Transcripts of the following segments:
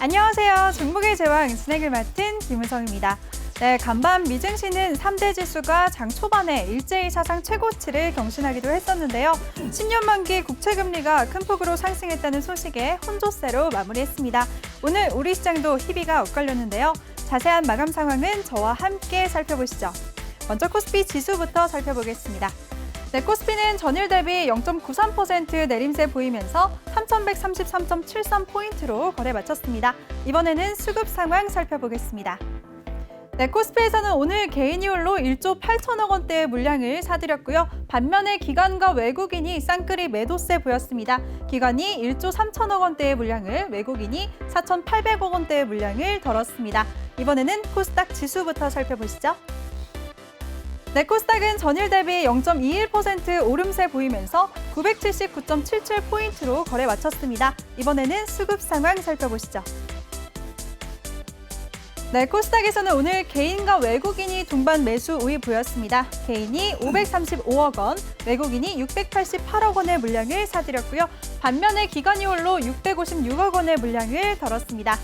안녕하세요. 종목의 제왕 진행을 맡은 김은성입니다. 네, 간밤 미증시는 3대 지수가 장 초반에 일제히 사상 최고치를 경신하기도 했었는데요. 10년 만기 국채금리가 큰 폭으로 상승했다는 소식에 혼조세로 마무리했습니다. 오늘 우리 시장도 희비가 엇갈렸는데요. 자세한 마감 상황은 저와 함께 살펴보시죠. 먼저 코스피 지수부터 살펴보겠습니다. 네, 코스피는 전일 대비 0.93% 내림세 보이면서 3,133.73포인트로 거래 마쳤습니다. 이번에는 수급 상황 살펴보겠습니다. 네, 코스피에서는 오늘 개인이율로 1조 8천억 원대의 물량을 사들였고요. 반면에 기관과 외국인이 쌍끌이 매도세 보였습니다. 기관이 1조 3천억 원대의 물량을, 외국인이 4,800억 원대의 물량을 덜었습니다. 이번에는 코스닥 지수부터 살펴보시죠. 네, 코스닥은 전일 대비 0.21% 오름세 보이면서 979.77포인트로 거래 마쳤습니다. 이번에는 수급 상황 살펴보시죠. 네, 코스닥에서는 오늘 개인과 외국인이 동반 매수 우위 보였습니다. 개인이 535억 원, 외국인이 688억 원의 물량을 사들였고요. 반면에 기관이 홀로 656억 원의 물량을 덜었습니다.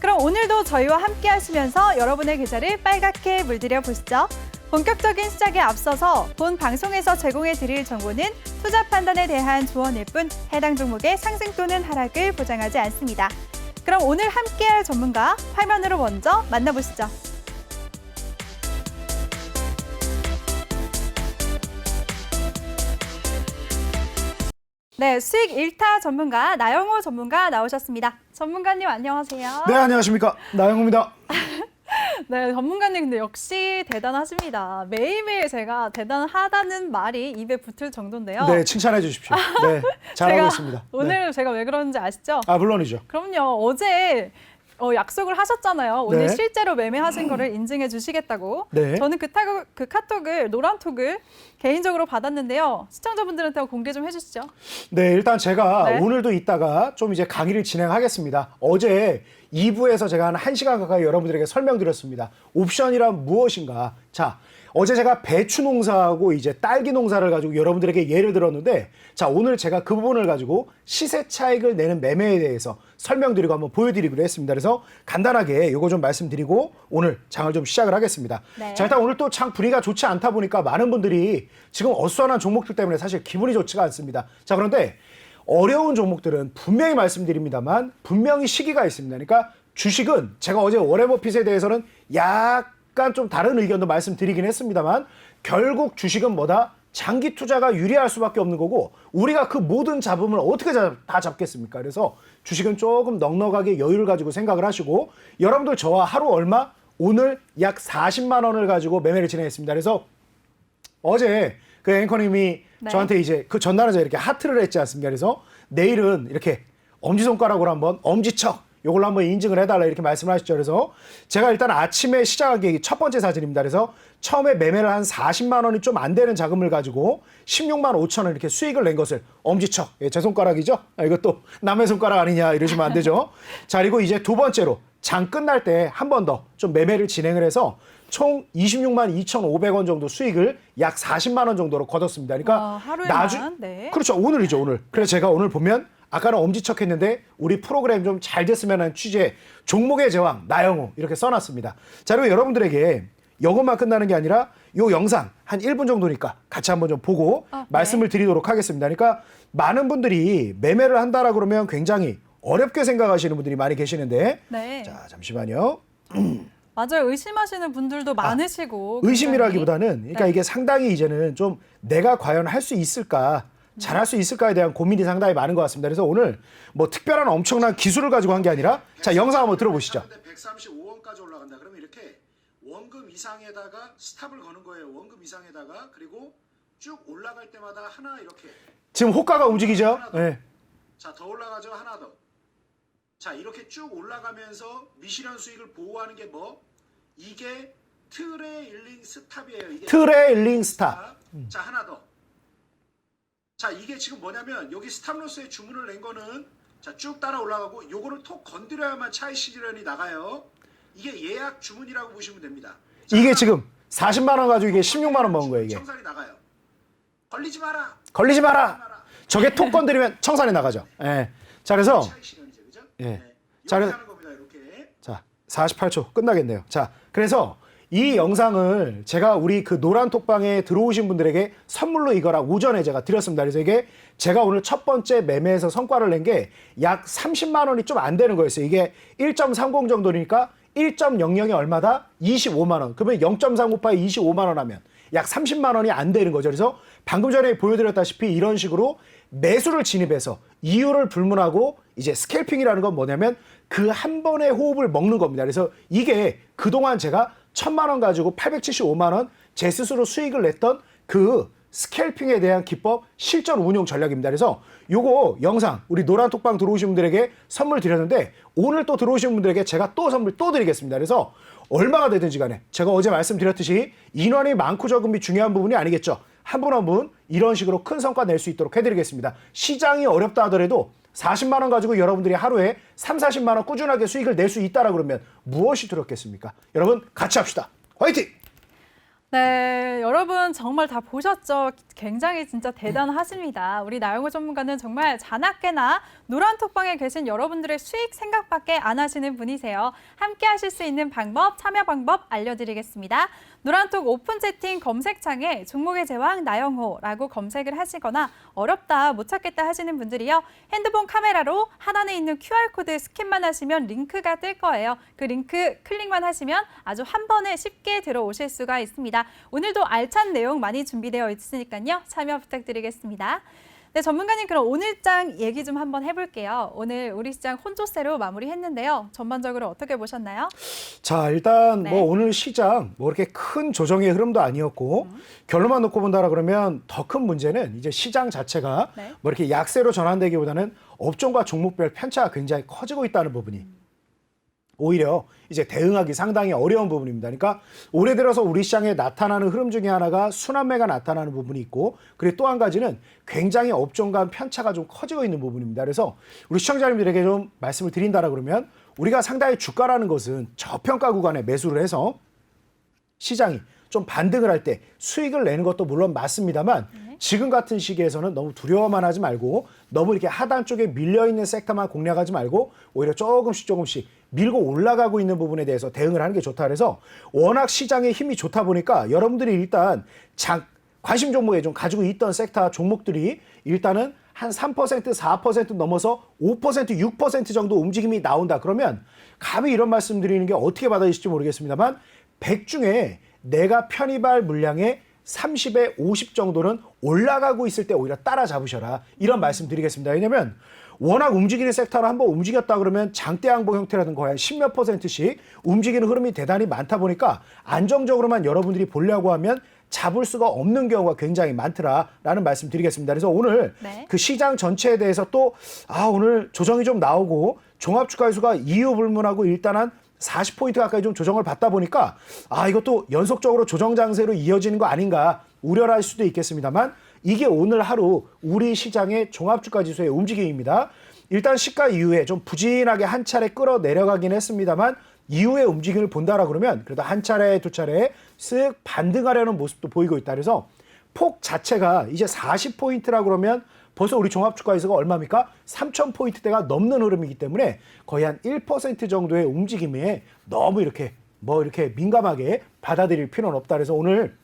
그럼 오늘도 저희와 함께 하시면서 여러분의 계좌를 빨갛게 물들여 보시죠. 본격적인 시작에 앞서서 본 방송에서 제공해드릴 정보는 투자 판단에 대한 조언일 뿐 해당 종목의 상승 또는 하락을 보장하지 않습니다. 그럼 오늘 함께할 전문가 화면으로 먼저 만나보시죠. 네, 수익 1타 전문가 나영호 전문가 나오셨습니다. 전문가님 안녕하세요. 네, 안녕하십니까. 나영호입니다. 네, 전문가님 근데 역시 대단하십니다. 매일매일 제가 대단하다는 말이 입에 붙을 정도인데요. 네, 칭찬해 주십시오. 네, 잘하고 있습니다. 오늘 네. 제가 왜 그러는지 아시죠? 아, 물론이죠. 그럼요. 어제 약속을 하셨잖아요. 오늘 네. 실제로 매매하신 거를 인증해 주시겠다고. 네. 저는 그 카톡을, 노란톡을 개인적으로 받았는데요. 시청자분들한테 공개 좀 해주시죠. 네, 일단 제가 네. 오늘도 이따가 좀 이제 강의를 진행하겠습니다. 어제 2부에서 제가 한 1시간 가까이 여러분들에게 설명드렸습니다. 옵션이란 무엇인가. 자, 어제 제가 배추 농사하고 이제 딸기 농사를 가지고 여러분들에게 예를 들었는데, 자, 오늘 제가 그 부분을 가지고 시세 차익을 내는 매매에 대해서 설명드리고 한번 보여드리기로 했습니다. 그래서 간단하게 이거 좀 말씀드리고 오늘 장을 좀 시작을 하겠습니다. 네. 자, 일단 오늘 또 장 분위기가 좋지 않다 보니까 많은 분들이 지금 어수선한 종목들 때문에 사실 기분이 좋지가 않습니다. 자, 그런데 어려운 종목들은 분명히 말씀드립니다만 분명히 시기가 있습니다. 그러니까 주식은 제가 어제 워렌 버핏에 대해서는 약간 좀 다른 의견도 말씀드리긴 했습니다만 결국 주식은 뭐다? 장기 투자가 유리할 수밖에 없는 거고 우리가 그 모든 잡음을 어떻게 다 잡겠습니까? 그래서 주식은 조금 넉넉하게 여유를 가지고 생각을 하시고 여러분들 저와 하루 얼마? 오늘 약 40만 원을 가지고 매매를 진행했습니다. 그래서 어제 그 앵커님이 네. 저한테 이제 그 전날에 제가 이렇게 하트를 했지 않습니까? 그래서 내일은 이렇게 엄지손가락으로 한번 엄지척 요걸로 한번 인증을 해달라 이렇게 말씀을 하시죠. 그래서 제가 일단 아침에 시작한 게 첫 번째 사진입니다. 그래서 처음에 매매를 한 40만 원이 좀 안 되는 자금을 가지고 16만 5천 원 이렇게 수익을 낸 것을 엄지척, 예, 제 손가락이죠. 이것도 남의 손가락 아니냐 이러시면 안 되죠. 자, 그리고 이제 두 번째로 장 끝날 때 한 번 더 좀 매매를 진행을 해서 총 26만 2,500원 정도 수익을 약 40만 원 정도로 거뒀습니다. 그러니까 하루에만. 네. 그렇죠. 오늘이죠, 오늘. 그래서 제가 오늘 보면 아까는 엄지척 했는데 우리 프로그램 좀 잘 됐으면 하는 취지의 종목의 제왕 나영호 이렇게 써놨습니다. 자, 그리고 여러분들에게 이것만 끝나는 게 아니라 이 영상 한 1분 정도니까 같이 한번 좀 보고 말씀을 드리도록 하겠습니다. 그러니까 많은 분들이 매매를 한다라 그러면 굉장히 어렵게 생각하시는 분들이 많이 계시는데 네. 자, 잠시만요. 맞아요. 의심하시는 분들도 많으시고. 의심이라기보다는 그러니까 네. 이게 상당히 이제는 좀 내가 과연 할 수 있을까 잘할 수 있을까에 대한 고민이 상당히 많은 것 같습니다. 그래서 오늘 뭐 특별한 엄청난 기술을 가지고 한 게 아니라 자, 영상 한번 들어보시죠. 135원까지 올라간다. 그러면 이렇게 원금 이상에다가 스탑을 거는 거예요. 원금 이상에다가 그리고 쭉 올라갈 때마다 하나 이렇게. 지금 호가가 움직이죠? 하나 더. 네. 자, 더 올라가죠. 하나 더. 자, 이렇게 쭉 올라가면서 미실현 수익을 보호하는 게 뭐? 이게 트레일링 스탑이에요. 이게 트레일링 스탑. 자, 하나 더. 자, 이게 지금 뭐냐면 여기 스탑로스에 주문을 낸 거는 자, 쭉 따라 올라가고 요거를 톡 건드려야만 차익 실현이 나가요. 이게 예약 주문이라고 보시면 됩니다. 자, 이게 지금 40만 원 가지고 이게 16만 원 먹은 거예요, 이게. 청산이 나가요. 걸리지 마라. 걸리지 마라. 저게 톡 건드리면 청산이 나가죠. 예. 자, 그래서 차익 실현이죠, 그죠? 예. 네. 자, 이렇게 그래서 하는 겁니다, 48초 끝나겠네요. 자, 그래서 이 영상을 제가 우리 그 노란 톡방에 들어오신 분들에게 선물로 이거랑 오전에 제가 드렸습니다. 그래서 이게 제가 오늘 첫 번째 매매에서 성과를 낸 게 약 30만 원이 좀 안 되는 거였어요. 이게 1.30 정도니까 1.00이 얼마다? 25만 원. 그러면 0.3 곱하기 25만 원 하면 약 30만 원이 안 되는 거죠. 그래서 방금 전에 보여드렸다시피 이런 식으로 매수를 진입해서 이유를 불문하고 이제 스캘핑이라는 건 뭐냐면 그 한 번의 호흡을 먹는 겁니다. 그래서 이게 그동안 제가 1,000만 원 가지고 875만 원 제 스스로 수익을 냈던 그 스캘핑에 대한 기법 실전 운용 전략입니다. 그래서 요거 영상 우리 노란 톡방 들어오신 분들에게 선물 드렸는데 오늘 또 들어오신 분들에게 제가 또 선물 또 드리겠습니다. 그래서 얼마가 되든지 간에 제가 어제 말씀드렸듯이 인원이 많고 적음이 중요한 부분이 아니겠죠. 한 분 한 분 이런 식으로 큰 성과 낼 수 있도록 해드리겠습니다. 시장이 어렵다 하더라도 40만 원 가지고 여러분들이 하루에 3, 40만 원 꾸준하게 수익을 낼 수 있다라 그러면 무엇이 두렵겠습니까? 여러분 같이 합시다. 화이팅! 네, 여러분 정말 다 보셨죠? 굉장히 진짜 대단하십니다. 우리 나영호 전문가는 정말 자나깨나 노란 톡방에 계신 여러분들의 수익 생각밖에 안 하시는 분이세요. 함께 하실 수 있는 방법, 참여 방법 알려드리겠습니다. 노란톡 오픈 채팅 검색창에 종목의 제왕 나영호라고 검색을 하시거나 어렵다, 못 찾겠다 하시는 분들이요. 핸드폰 카메라로 하단에 있는 QR코드 스캔만 하시면 링크가 뜰 거예요. 그 링크 클릭만 하시면 아주 한 번에 쉽게 들어오실 수가 있습니다. 오늘도 알찬 내용 많이 준비되어 있으니까요. 참여 부탁드리겠습니다. 네, 전문가님 그럼 오늘장 얘기 좀 한번 해볼게요. 오늘 우리 시장 혼조세로 마무리했는데요. 전반적으로 어떻게 보셨나요? 자, 일단 네. 뭐 오늘 시장 뭐 이렇게 큰 조정의 흐름도 아니었고 결론만 놓고 본다라 그러면 더 큰 문제는 이제 시장 자체가 네. 뭐 이렇게 약세로 전환되기보다는 업종과 종목별 편차가 굉장히 커지고 있다는 부분이 오히려 이제 대응하기 상당히 어려운 부분입니다. 그러니까 올해 들어서 우리 시장에 나타나는 흐름 중에 하나가 순환매가 나타나는 부분이 있고 그리고 또 한 가지는 굉장히 업종 간 편차가 좀 커지고 있는 부분입니다. 그래서 우리 시청자님들에게 좀 말씀을 드린다라 그러면 우리가 상당히 주가라는 것은 저평가 구간에 매수를 해서 시장이 좀 반등을 할 때 수익을 내는 것도 물론 맞습니다만 지금 같은 시기에서는 너무 두려워만 하지 말고 너무 이렇게 하단 쪽에 밀려있는 섹터만 공략하지 말고 오히려 조금씩 밀고 올라가고 있는 부분에 대해서 대응을 하는 게 좋다. 그래서 워낙 시장의 힘이 좋다 보니까 여러분들이 일단 관심 종목에 좀 가지고 있던 섹터 종목들이 일단은 한 3%, 4% 넘어서 5%, 6% 정도 움직임이 나온다. 그러면 감히 이런 말씀 드리는 게 어떻게 받아들일지 모르겠습니다만 100 중에 내가 편입할 물량의 30에 50 정도는 올라가고 있을 때 오히려 따라잡으셔라. 이런 말씀 드리겠습니다. 왜냐면 워낙 움직이는 섹터를 한번 움직였다 그러면 장대 양봉 형태라든가 거의 한 10몇 %씩 움직이는 흐름이 대단히 많다 보니까 안정적으로만 여러분들이 보려고 하면 잡을 수가 없는 경우가 굉장히 많더라라는 말씀 드리겠습니다. 그래서 오늘 네. 그 시장 전체에 대해서 또 오늘 조정이 좀 나오고 종합주가지수가 이유 불문하고 일단 한 40포인트 가까이 좀 조정을 받다 보니까 이것도 연속적으로 조정 장세로 이어지는 거 아닌가 우려를 할 수도 있겠습니다만 이게 오늘 하루 우리 시장의 종합주가 지수의 움직임입니다. 일단 시가 이후에 좀 부진하게 한 차례 끌어내려가긴 했습니다만 이후의 움직임을 본다라 그러면 그래도 한 차례 두 차례 쓱 반등하려는 모습도 보이고 있다. 그래서 폭 자체가 이제 40포인트라 그러면 벌써 우리 종합주가지수가 얼마입니까? 3,000포인트대가 넘는 흐름이기 때문에 거의 한 1% 정도의 움직임에 너무 이렇게 민감하게 받아들일 필요는 없다. 그래서 오늘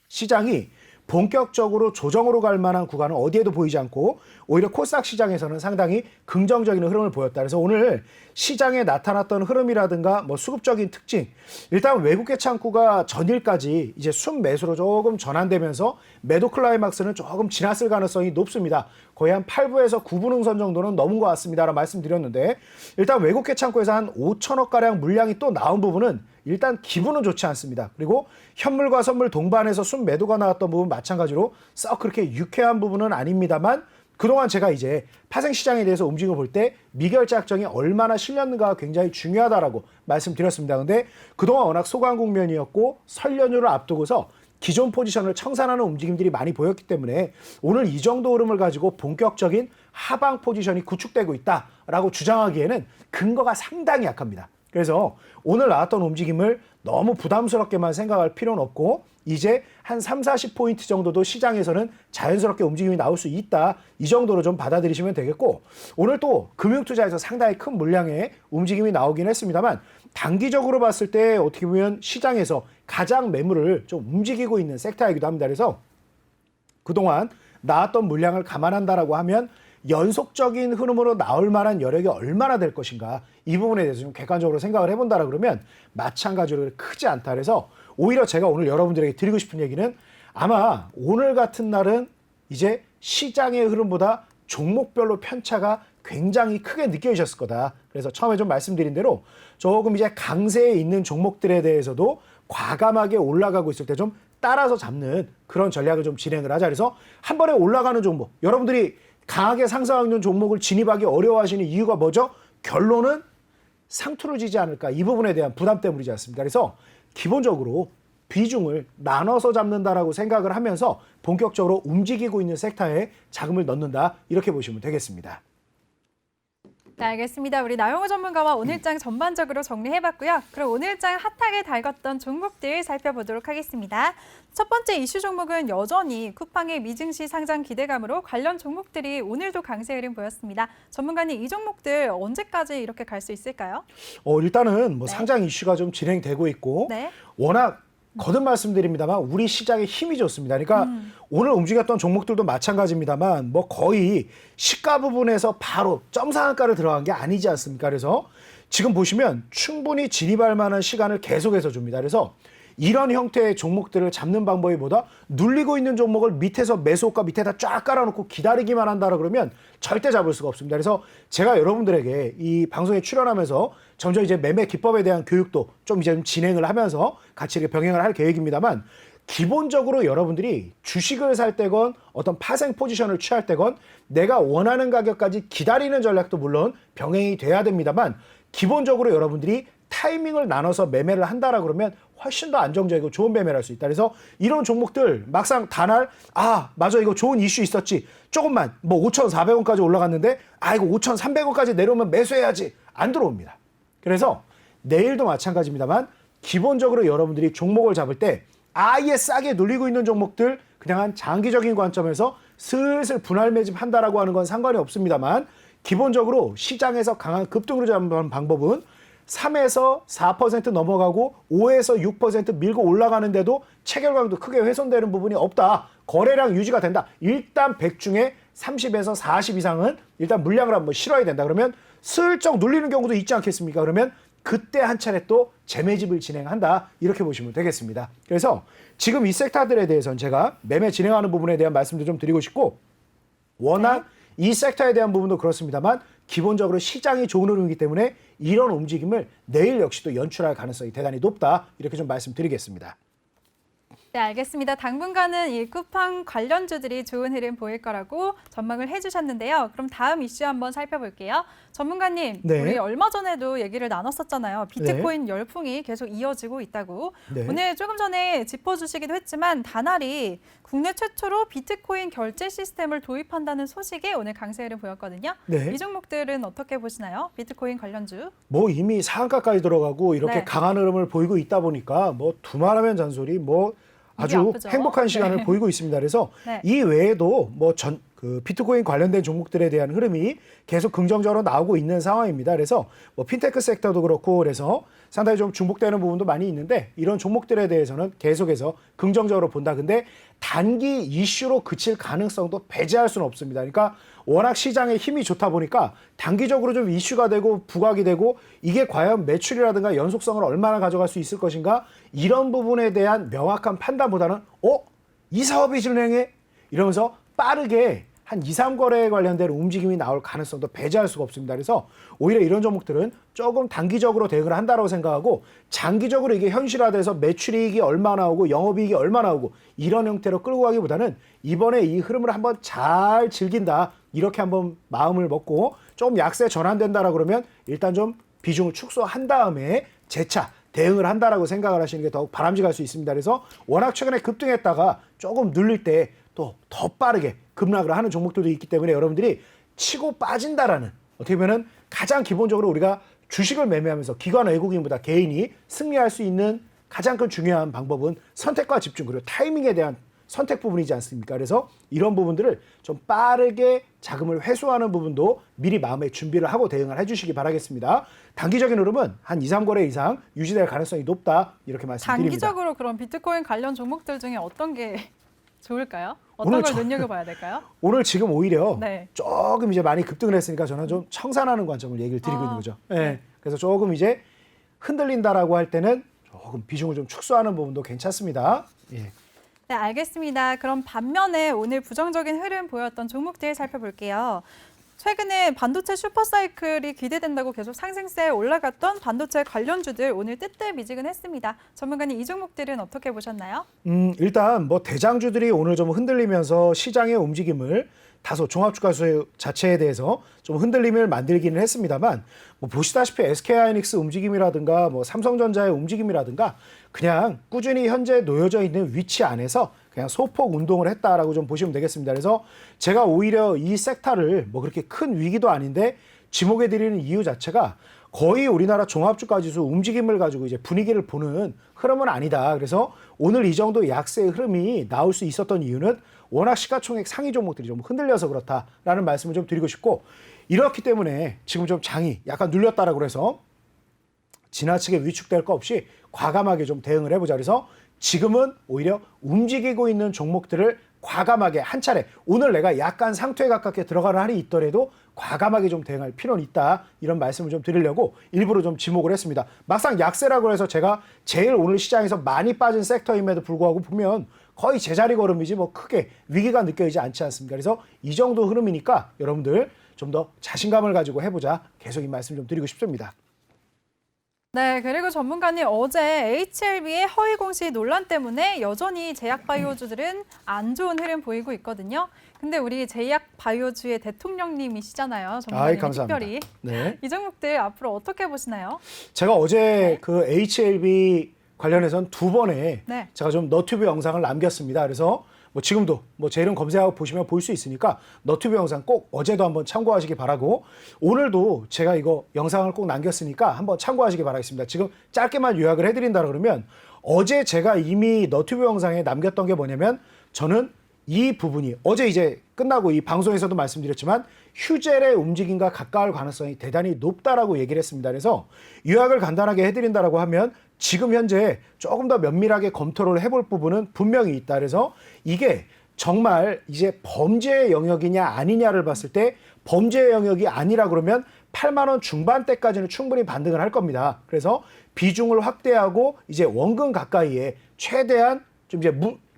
시장이 본격적으로 조정으로 갈 만한 구간은 어디에도 보이지 않고 오히려 코스닥 시장에서는 상당히 긍정적인 흐름을 보였다. 그래서 오늘 시장에 나타났던 흐름이라든가 뭐 수급적인 특징, 일단 외국계 창구가 전일까지 이제 순매수로 조금 전환되면서 매도 클라이막스는 조금 지났을 가능성이 높습니다. 거의 한 8부에서 9부 능선 정도는 넘은 것 같습니다라고 말씀드렸는데 일단 외국계 창구에서 한 5천억 가량 물량이 또 나온 부분은 일단 기분은 좋지 않습니다. 그리고 현물과 선물 동반해서 순매도가 나왔던 부분 마찬가지로 썩 그렇게 유쾌한 부분은 아닙니다만 그동안 제가 이제 파생시장에 대해서 움직임을 볼 때 미결제 확정이 얼마나 실렸는가가 굉장히 중요하다라고 말씀드렸습니다. 근데 그동안 워낙 소강 국면이었고 설 연휴를 앞두고서 기존 포지션을 청산하는 움직임들이 많이 보였기 때문에 오늘 이 정도 흐름을 가지고 본격적인 하방 포지션이 구축되고 있다라고 주장하기에는 근거가 상당히 약합니다. 그래서 오늘 나왔던 움직임을 너무 부담스럽게만 생각할 필요는 없고 이제 한 3, 40포인트 정도도 시장에서는 자연스럽게 움직임이 나올 수 있다. 이 정도로 좀 받아들이시면 되겠고 오늘 또 금융투자에서 상당히 큰 물량의 움직임이 나오긴 했습니다만 단기적으로 봤을 때 어떻게 보면 시장에서 가장 매물을 좀 움직이고 있는 섹터이기도 합니다. 그래서 그동안 나왔던 물량을 감안한다라고 하면 연속적인 흐름으로 나올 만한 여력이 얼마나 될 것인가 이 부분에 대해서 좀 객관적으로 생각을 해본다라 그러면 마찬가지로 크지 않다. 그래서 오히려 제가 오늘 여러분들에게 드리고 싶은 얘기는 아마 오늘 같은 날은 이제 시장의 흐름보다 종목별로 편차가 굉장히 크게 느껴지셨을 거다. 그래서 처음에 좀 말씀드린 대로 조금 이제 강세에 있는 종목들에 대해서도 과감하게 올라가고 있을 때 좀 따라서 잡는 그런 전략을 좀 진행을 하자. 그래서 한 번에 올라가는 종목, 여러분들이 강하게 상승하고 있는 종목을 진입하기 어려워하시는 이유가 뭐죠? 결론은 상투를 지지 않을까? 이 부분에 대한 부담 때문이지 않습니까? 그래서 기본적으로 비중을 나눠서 잡는다라고 생각을 하면서 본격적으로 움직이고 있는 섹터에 자금을 넣는다. 이렇게 보시면 되겠습니다. 네, 알겠습니다. 우리 나영호 전문가와 오늘장 전반적으로 정리해봤고요. 그럼 오늘장 핫하게 달궜던 종목들 살펴보도록 하겠습니다. 첫 번째 이슈 종목은 여전히 쿠팡의 미증시 상장 기대감으로 관련 종목들이 오늘도 강세 흐름 보였습니다. 전문가님, 이 종목들 언제까지 이렇게 갈 수 있을까요? 일단은 뭐 네. 상장 이슈가 좀 진행되고 있고 네. 워낙 거듭 말씀드립니다만 우리 시장의 힘이 좋습니다. 그러니까 오늘 움직였던 종목들도 마찬가지입니다만 뭐 거의 시가 부분에서 바로 점상한가를 들어간 게 아니지 않습니까? 그래서 지금 보시면 충분히 진입할 만한 시간을 계속해서 줍니다. 그래서 이런 형태의 종목들을 잡는 방법이 뭐다? 눌리고 있는 종목을 밑에서 매수호가 밑에다 쫙 깔아놓고 기다리기만 한다라 그러면 절대 잡을 수가 없습니다. 그래서 제가 여러분들에게 이 방송에 출연하면서 점점 이제 매매 기법에 대한 교육도 좀 이제 좀 진행을 하면서 같이 이렇게 병행을 할 계획입니다만 기본적으로 여러분들이 주식을 살 때건 어떤 파생 포지션을 취할 때건 내가 원하는 가격까지 기다리는 전략도 물론 병행이 돼야 됩니다만 기본적으로 여러분들이 타이밍을 나눠서 매매를 한다라 그러면 훨씬 더 안정적이고 좋은 매매를 할 수 있다. 그래서 이런 종목들 막상 단할 맞아 이거 좋은 이슈 있었지. 조금만 뭐 5,400원까지 올라갔는데 이거 5,300원까지 내려오면 매수해야지. 안 들어옵니다. 그래서 내일도 마찬가지입니다만 기본적으로 여러분들이 종목을 잡을 때 아예 싸게 눌리고 있는 종목들 그냥 한 장기적인 관점에서 슬슬 분할 매집한다라고 하는 건 상관이 없습니다만 기본적으로 시장에서 강한 급등으로 잡는 방법은 3에서 4% 넘어가고 5에서 6% 밀고 올라가는데도 체결강도 크게 훼손되는 부분이 없다. 거래량 유지가 된다. 일단 100 중에 30에서 40 이상은 일단 물량을 한번 실어야 된다. 그러면 슬쩍 눌리는 경우도 있지 않겠습니까? 그러면 그때 한 차례 또 재매집을 진행한다. 이렇게 보시면 되겠습니다. 그래서 지금 이 섹터들에 대해서는 제가 매매 진행하는 부분에 대한 말씀도 좀 드리고 싶고 워낙 이 섹터에 대한 부분도 그렇습니다만 기본적으로 시장이 좋은 흐름이기 때문에 이런 움직임을 내일 역시 또 연출할 가능성이 대단히 높다. 이렇게 좀 말씀드리겠습니다. 네, 알겠습니다. 당분간은 이 쿠팡 관련주들이 좋은 흐름 보일 거라고 전망을 해주셨는데요. 그럼 다음 이슈 한번 살펴볼게요. 전문가님, 네. 우리 얼마 전에도 얘기를 나눴었잖아요. 비트코인 열풍이 계속 이어지고 있다고. 네. 오늘 조금 전에 짚어주시기도 했지만 다날이 국내 최초로 비트코인 결제 시스템을 도입한다는 소식에 오늘 강세 흐름 보였거든요. 네. 이 종목들은 어떻게 보시나요? 비트코인 관련주? 뭐 이미 상한가까지 들어가고 이렇게 네. 강한 흐름을 보이고 있다 보니까 뭐 두말하면 잔소리 뭐 아주 아프죠? 행복한 시간을 네. 보이고 있습니다. 그래서 네. 이 외에도 뭐 비트코인 관련된 종목들에 대한 흐름이 계속 긍정적으로 나오고 있는 상황입니다. 그래서 뭐 핀테크 섹터도 그렇고 그래서 상당히 좀 중복되는 부분도 많이 있는데 이런 종목들에 대해서는 계속해서 긍정적으로 본다. 근데 단기 이슈로 그칠 가능성도 배제할 수는 없습니다. 그러니까 워낙 시장에 힘이 좋다 보니까 단기적으로 좀 이슈가 되고 부각이 되고 이게 과연 매출이라든가 연속성을 얼마나 가져갈 수 있을 것인가 이런 부분에 대한 명확한 판단보다는 이 사업이 진행해? 이러면서 빠르게 한 2, 3거래에 관련된 움직임이 나올 가능성도 배제할 수가 없습니다. 그래서 오히려 이런 종목들은 조금 단기적으로 대응을 한다고 생각하고 장기적으로 이게 현실화돼서 매출이익이 얼마 나오고 영업이익이 얼마 나오고 이런 형태로 끌고 가기보다는 이번에 이 흐름을 한번 잘 즐긴다. 이렇게 한번 마음을 먹고 좀 약세 전환된다라고 그러면 일단 좀 비중을 축소한 다음에 재차 대응을 한다라고 생각을 하시는 게 더욱 바람직할 수 있습니다. 그래서 워낙 최근에 급등했다가 조금 눌릴 때 또 더 빠르게 급락을 하는 종목들도 있기 때문에 여러분들이 치고 빠진다라는 어떻게 보면은 가장 기본적으로 우리가 주식을 매매하면서 기관 외국인보다 개인이 승리할 수 있는 가장 큰 중요한 방법은 선택과 집중 그리고 타이밍에 대한 선택 부분이지 않습니까? 그래서 이런 부분들을 좀 빠르게 자금을 회수하는 부분도 미리 마음의 준비를 하고 대응을 해주시기 바라겠습니다. 단기적인 흐름은 한 2, 3거래 이상 유지될 가능성이 높다 이렇게 말씀드립니다. 단기적으로 그럼 비트코인 관련 종목들 중에 어떤 게 좋을까요? 어떤 오늘 걸 눈여겨봐야 될까요? 오늘 지금 오히려 네. 조금 이제 많이 급등을 했으니까 저는 좀 청산하는 관점을 얘기를 드리고 있는 거죠. 예. 그래서 조금 이제 흔들린다라고 할 때는 조금 비중을 좀 축소하는 부분도 괜찮습니다. 예. 네, 알겠습니다. 그럼 반면에 오늘 부정적인 흐름 보였던 종목들 살펴볼게요. 최근에 반도체 슈퍼사이클이 기대된다고 계속 상승세에 올라갔던 반도체 관련주들 오늘 뜨뜻미지근했습니다. 전문가님 이 종목들은 어떻게 보셨나요? 일단 뭐 대장주들이 오늘 좀 흔들리면서 시장의 움직임을 다소 종합주가수 자체에 대해서 좀 흔들림을 만들기는 했습니다만 뭐 보시다시피 SK하이닉스 움직임이라든가 뭐 삼성전자의 움직임이라든가 그냥 꾸준히 현재 놓여져 있는 위치 안에서 그냥 소폭 운동을 했다라고 좀 보시면 되겠습니다. 그래서 제가 오히려 이 섹터를 뭐 그렇게 큰 위기도 아닌데 지목해 드리는 이유 자체가 거의 우리나라 종합주가지수 움직임을 가지고 이제 분위기를 보는 흐름은 아니다. 그래서 오늘 이 정도 약세의 흐름이 나올 수 있었던 이유는 워낙 시가총액 상위 종목들이 좀 흔들려서 그렇다라는 말씀을 좀 드리고 싶고 이렇기 때문에 지금 좀 장이 약간 눌렸다라고 해서 지나치게 위축될 거 없이 과감하게 좀 대응을 해보자. 그래서 지금은 오히려 움직이고 있는 종목들을 과감하게 한 차례 오늘 내가 약간 상투에 가깝게 들어가는 할이 있더라도 과감하게 좀 대응할 필요는 있다. 이런 말씀을 좀 드리려고 일부러 좀 지목을 했습니다. 막상 약세라고 해서 제가 제일 오늘 시장에서 많이 빠진 섹터임에도 불구하고 보면 거의 제자리 걸음이지 뭐 크게 위기가 느껴지지 않지 않습니까? 그래서 이 정도 흐름이니까 여러분들 좀 더 자신감을 가지고 해보자. 계속 이 말씀 좀 드리고 싶습니다. 네, 그리고 전문가님 어제 HLB의 허위 공시 논란 때문에 여전히 제약 바이오주들은 안 좋은 흐름 보이고 있거든요. 근데 우리 제약 바이오주의 대통령님이시잖아요. 전문가님 감사합니다. 특별히. 네. 이 종목들 앞으로 어떻게 보시나요? 제가 어제 그 HLB 관련해서는 2번의 네. 제가 좀 너튜브 영상을 남겼습니다. 그래서 뭐 지금도 뭐 제 이름 검색하고 보시면 볼 수 있으니까 너튜브 영상 꼭 어제도 한번 참고하시기 바라고 오늘도 제가 이거 영상을 꼭 남겼으니까 한번 참고하시기 바라겠습니다. 지금 짧게만 요약을 해드린다 그러면 어제 제가 이미 너튜브 영상에 남겼던 게 뭐냐면 저는 이 부분이 어제 이제 끝나고 이 방송에서도 말씀드렸지만 휴젤의 움직임과 가까울 가능성이 대단히 높다라고 얘기를 했습니다. 그래서 요약을 간단하게 해드린다라고 하면 지금 현재 조금 더 면밀하게 검토를 해볼 부분은 분명히 있다. 그래서 이게 정말 이제 범죄의 영역이냐 아니냐를 봤을 때 범죄의 영역이 아니라 그러면 8만 원 중반대까지는 충분히 반등을 할 겁니다. 그래서 비중을 확대하고 이제 원금 가까이에 최대한 좀 이제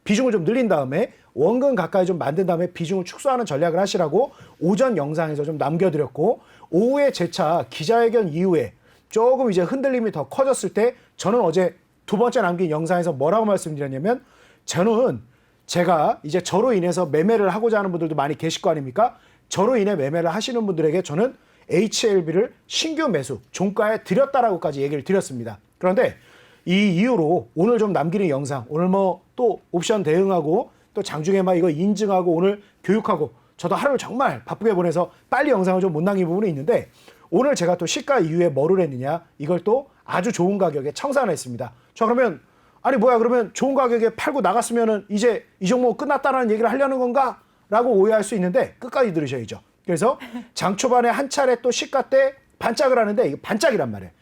비중을 좀 늘린 다음에 원금 가까이 좀 만든 다음에 비중을 축소하는 전략을 하시라고 오전 영상에서 좀 남겨드렸고 오후에 재차 기자회견 이후에 조금 이제 흔들림이 더 커졌을 때 저는 어제 2번째 남긴 영상에서 뭐라고 말씀드렸냐면 저는 제가 이제 저로 인해서 매매를 하고자 하는 분들도 많이 계실 거 아닙니까? 저로 인해 매매를 하시는 분들에게 저는 HLB를 신규 매수 종가에 드렸다라고까지 얘기를 드렸습니다. 그런데 이 이후로 오늘 좀 남기는 영상 오늘 뭐 또 옵션 대응하고 또 장중에 막 이거 인증하고 오늘 교육하고 저도 하루를 정말 바쁘게 보내서 빨리 영상을 좀 못 남긴 부분이 있는데 오늘 제가 또 시가 이후에 뭐를 했느냐 이걸 또 아주 좋은 가격에 청산했습니다. 자 그러면 아니 뭐야 그러면 좋은 가격에 팔고 나갔으면은 이제 이 종목 끝났다라는 얘기를 하려는 건가? 라고 오해할 수 있는데 끝까지 들으셔야죠. 그래서 장 초반에 한 차례 또 시가 때 반짝을 하는데 이게 반짝이란 말이에요.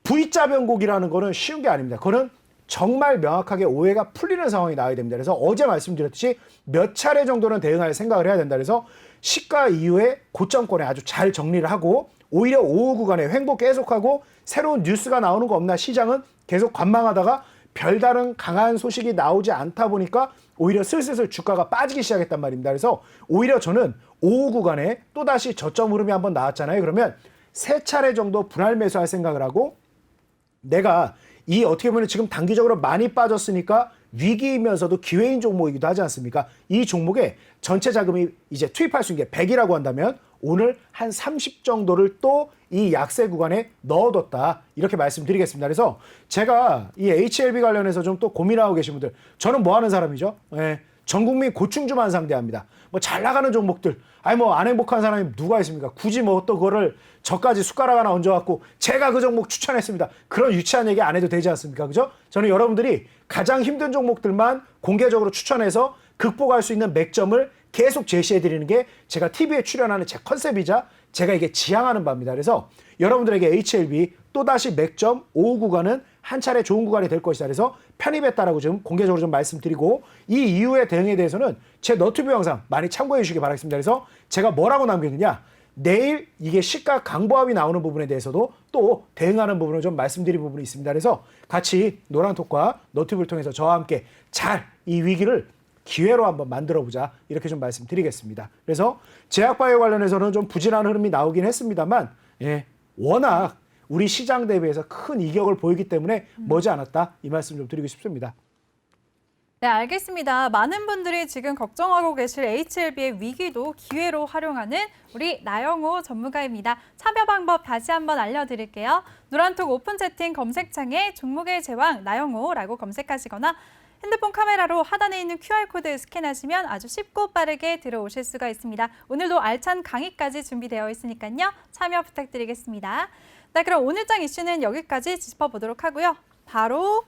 V자 변곡이라는 거는 쉬운 게 아닙니다. 그거는 정말 명확하게 오해가 풀리는 상황이 나와야 됩니다. 그래서 어제 말씀드렸듯이 몇 차례 정도는 대응할 생각을 해야 된다. 그래서 시가 이후에 고점권에 아주 잘 정리를 하고 오히려 오후 구간에 횡보 계속하고 새로운 뉴스가 나오는 거 없나 시장은 계속 관망하다가 별다른 강한 소식이 나오지 않다 보니까 오히려 슬슬 주가가 빠지기 시작했단 말입니다. 그래서 오히려 저는 오후 구간에 또다시 저점 흐름이 한번 나왔잖아요. 그러면 3차례 정도 분할 매수할 생각을 하고 내가 이 어떻게 보면 지금 단기적으로 많이 빠졌으니까 위기이면서도 기회인 종목이기도 하지 않습니까? 이 종목에 전체 자금이 이제 투입할 수 있는 게 100이라고 한다면 오늘 한 30 정도를 또 이 약세 구간에 넣어뒀다. 이렇게 말씀드리겠습니다. 그래서 제가 이 HLB 관련해서 좀 또 고민하고 계신 분들 저는 뭐 하는 사람이죠? 예, 전 국민 고충주만 상대합니다. 뭐 잘 나가는 종목들, 아니 뭐 안 행복한 사람이 누가 있습니까? 굳이 뭐 또 그거를 저까지 숟가락 하나 얹어갖고 제가 그 종목 추천했습니다. 그런 유치한 얘기 안 해도 되지 않습니까? 그죠? 저는 여러분들이 가장 힘든 종목들만 공개적으로 추천해서 극복할 수 있는 맥점을 계속 제시해드리는 게 제가 TV에 출연하는 제 컨셉이자 제가 이게 지향하는 바입니다. 그래서 여러분들에게 HLB 또다시 맥점 5 구간은 한 차례 좋은 구간이 될 것이다. 그래서 편입했다라고 좀 공개적으로 좀 말씀드리고 이 이후의 대응에 대해서는 제 너튜브 영상 많이 참고해 주시기 바라겠습니다. 그래서 제가 뭐라고 남겼느냐, 내일 이게 시가 강보합이 나오는 부분에 대해서도 또 대응하는 부분을 좀 말씀드릴 부분이 있습니다. 그래서 같이 노란톡과 너튜브를 통해서 저와 함께 잘 이 위기를 기회로 한번 만들어보자, 이렇게 좀 말씀드리겠습니다. 그래서 제약바이오 관련해서는 좀 부진한 흐름이 나오긴 했습니다만, 예, 워낙 우리 시장 대비해서 큰 이격을 보이기 때문에 머지않았다, 이 말씀 좀 드리고 싶습니다. 네, 알겠습니다. 많은 분들이 지금 걱정하고 계실 HLB의 위기도 기회로 활용하는 우리 나영호 전문가입니다. 참여 방법 다시 한번 알려드릴게요. 노란톡 오픈 채팅 검색창에 종목의 제왕 나영호라고 검색하시거나 핸드폰 카메라로 하단에 있는 QR코드 스캔하시면 아주 쉽고 빠르게 들어오실 수가 있습니다. 오늘도 알찬 강의까지 준비되어 있으니까요. 참여 부탁드리겠습니다. 네, 그럼 오늘장 이슈는 여기까지 짚어보도록 하고요. 바로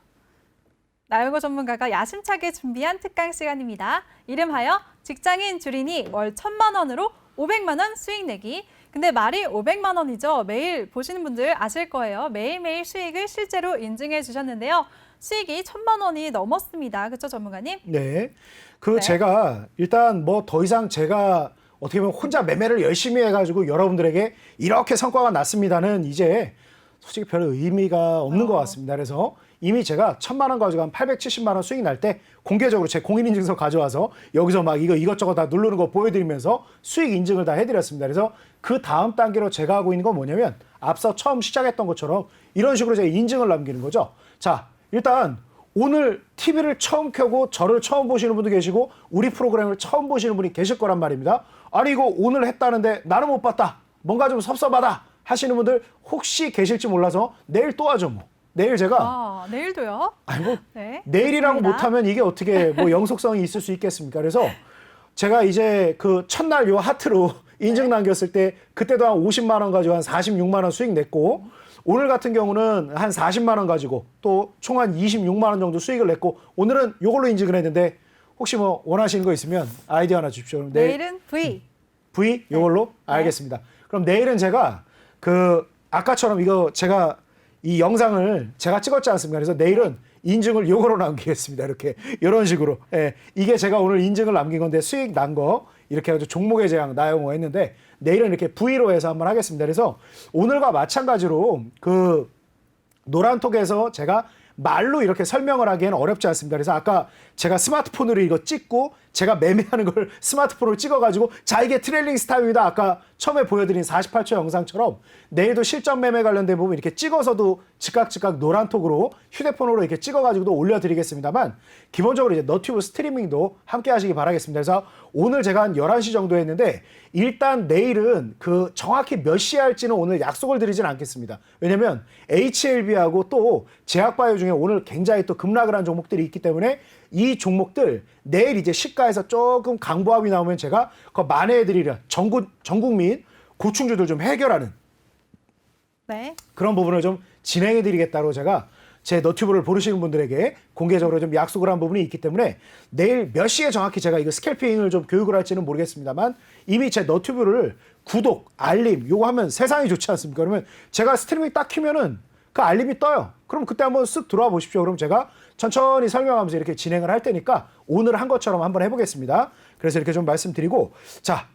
나영호 전문가가 야심차게 준비한 특강 시간입니다. 이름하여 직장인 줄이니 월 1,000만 원으로 500만 원 수익 내기. 근데 말이 500만 원이죠. 매일 보시는 분들 아실 거예요. 매일매일 수익을 실제로 인증해 주셨는데요. 수익이 1,000만 원이 넘었습니다. 그렇죠, 전문가님? 네. 네. 제가 일단 뭐 더 이상 제가 어떻게 보면 혼자 매매를 열심히 해가지고 여러분들에게 이렇게 성과가 났습니다는 이제 솔직히 별 의미가 없는 것 같습니다. 그래서 이미 제가 1,000만 원 가지고 한 870만 원 수익 날 때 공개적으로 제 공인인증서 가져와서 여기서 막 이것저것 다 누르는 거 보여드리면서 수익 인증을 다 해드렸습니다. 그래서 그 다음 단계로 제가 하고 있는 건 뭐냐면 앞서 처음 시작했던 것처럼 이런 식으로 제가 인증을 남기는 거죠. 자, 일단 오늘 TV를 처음 켜고 저를 처음 보시는 분도 계시고 우리 프로그램을 처음 보시는 분이 계실 거란 말입니다. 아니 이거 오늘 했다는데 나는 못 봤다, 뭔가 좀 섭섭하다 하시는 분들 혹시 계실지 몰라서 내일 또 하죠 뭐. 내일 제가 내일도요? 아니 뭐 네, 내일이라고 좋습니다. 못하면 이게 어떻게 뭐 영속성이 있을 수 있겠습니까? 그래서 제가 이제 그 첫날 요 하트로 인증 남겼을 때 그때도 한 50만 원 가지고 한 46만 원 수익 냈고, 오늘 같은 경우는 한 40만 원 가지고 또 총 한 26만 원 정도 수익을 냈고, 오늘은 요걸로 인증을 했는데 혹시 뭐 원하시는 거 있으면 아이디어 하나 주십시오. 그럼 내일은 V. V 요걸로? 네. 알겠습니다. 그럼 내일은 제가 그 아까처럼 이거 제가 이 영상을 제가 찍었지 않습니까? 그래서 내일은 인증을 요거로 남기겠습니다. 이렇게 이런 식으로. 예, 이게 제가 오늘 인증을 남긴 건데 수익 난 거 이렇게 해가지고 종목의 제왕 나영호 했는데 내일은 이렇게 V로 해서 한번 하겠습니다. 그래서 오늘과 마찬가지로 그 노란톡에서 제가 말로 이렇게 설명을 하기에는 어렵지 않습니다. 그래서 아까 제가 스마트폰으로 이거 찍고 제가 매매하는 걸 스마트폰으로 찍어가지고 자 이게 트레일링 스탑입니다. 아까 처음에 보여드린 48초 영상처럼 내일도 실전 매매 관련된 부분 이렇게 찍어서도 즉각 노란톡으로 휴대폰으로 이렇게 찍어가지고도 올려드리겠습니다만 기본적으로 이제 너튜브 스트리밍도 함께 하시기 바라겠습니다. 그래서 오늘 제가 한 11시 정도 했는데 일단 내일은 그 정확히 몇 시에 할지는 오늘 약속을 드리진 않겠습니다. 왜냐면 HLB하고 또 제약바이오 중에 오늘 굉장히 또 급락을 한 종목들이 있기 때문에 이 종목들 내일 이제 시가에서 조금 강보합이 나오면 제가 그거 만회해드리려 전 국민 고충주들 좀 해결하는 네. 그런 부분을 좀 진행해드리겠다고 제가 제 너튜브를 보시는 분들에게 공개적으로 좀 약속을 한 부분이 있기 때문에 내일 몇 시에 정확히 제가 이거 스캘핑을 좀 교육을 할지는 모르겠습니다만 이미 제 너튜브를 구독, 알림 요거 하면 세상이 좋지 않습니까? 그러면 제가 스트리밍 딱 키면은 그 알림이 떠요. 그럼 그때 한번 쓱 들어와 보십시오. 그럼 제가 천천히 설명하면서 이렇게 진행을 할 테니까 오늘 한 것처럼 한번 해보겠습니다. 그래서 이렇게 좀 말씀드리고 자.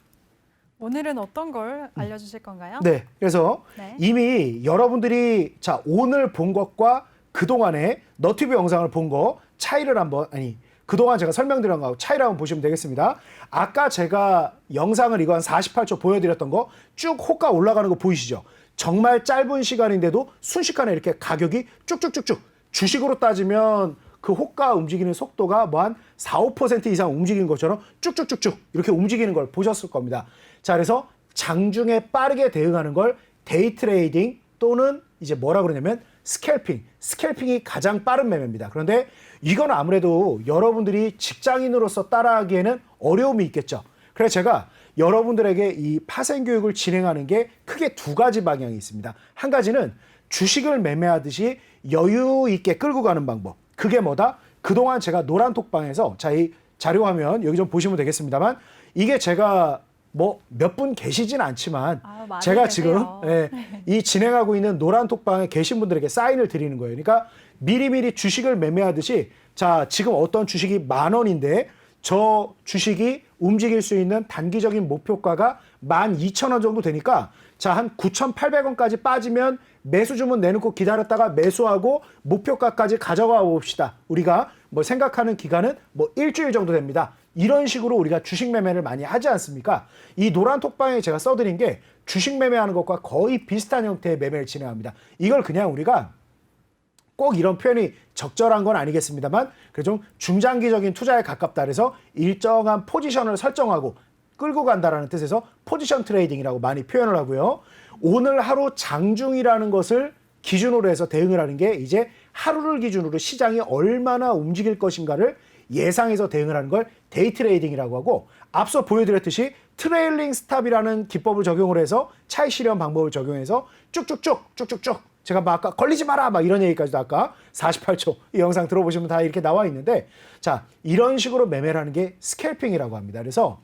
오늘은 어떤 걸 알려주실 건가요? 네. 그래서 네. 이미 여러분들이 자 오늘 본 것과 그동안에 너튜브 영상을 본 거 차이를 한번 그동안 제가 설명드린 거하고 차이를 한번 보시면 되겠습니다. 아까 제가 영상을 이거 한 48초 보여드렸던 거 쭉 호가 올라가는 거 보이시죠? 정말 짧은 시간인데도 순식간에 이렇게 가격이 쭉쭉쭉쭉 주식으로 따지면 그 호가 움직이는 속도가 뭐 한 4, 5% 이상 움직이는 것처럼 쭉쭉쭉쭉 이렇게 움직이는 걸 보셨을 겁니다. 자, 그래서 장중에 빠르게 대응하는 걸 데이 트레이딩 또는 이제 뭐라 그러냐면 스캘핑이 가장 빠른 매매입니다. 그런데 이건 아무래도 여러분들이 직장인으로서 따라하기에는 어려움이 있겠죠. 그래서 제가 여러분들에게 이 파생 교육을 진행하는 게 크게 두 가지 방향이 있습니다. 한 가지는 주식을 매매하듯이 여유 있게 끌고 가는 방법. 그게 뭐다? 그동안 제가 노란톡방에서 자, 이 자료 화면 여기 좀 보시면 되겠습니다만 이게 제가 뭐 몇 분 계시진 않지만 많이 제가 계세요. 지금 이 진행하고 있는 노란톡방에 계신 분들에게 사인을 드리는 거예요. 그러니까 미리미리 주식을 매매하듯이 자, 지금 어떤 주식이 10,000원인데 저 주식이 움직일 수 있는 단기적인 목표가가 12,000원 정도 되니까 자, 한 9,800원까지 빠지면 매수 주문 내놓고 기다렸다가 매수하고 목표가까지 가져가 봅시다. 우리가 뭐 생각하는 기간은 뭐 일주일 정도 됩니다. 이런 식으로 우리가 주식 매매를 많이 하지 않습니까? 이 노란 톡방에 제가 써드린 게 주식 매매하는 것과 거의 비슷한 형태의 매매를 진행합니다. 이걸 그냥 우리가 꼭 이런 표현이 적절한 건 아니겠습니다만 그래서 좀 중장기적인 투자에 가깝다 그래서 일정한 포지션을 설정하고 끌고 간다라는 뜻에서 포지션 트레이딩이라고 많이 표현을 하고요. 오늘 하루 장중이라는 것을 기준으로 해서 대응을 하는 게 이제 하루를 기준으로 시장이 얼마나 움직일 것인가를 예상해서 대응을 하는 걸 데이 트레이딩이라고 하고 앞서 보여드렸듯이 트레일링 스탑이라는 기법을 적용을 해서 차익 실현 방법을 적용해서 쭉쭉쭉 제가 막 아까 걸리지 마라 막 이런 얘기까지도 아까 48초 이 영상 들어보시면 다 이렇게 나와 있는데 자 이런 식으로 매매를 하는 게 스캘핑이라고 합니다. 그래서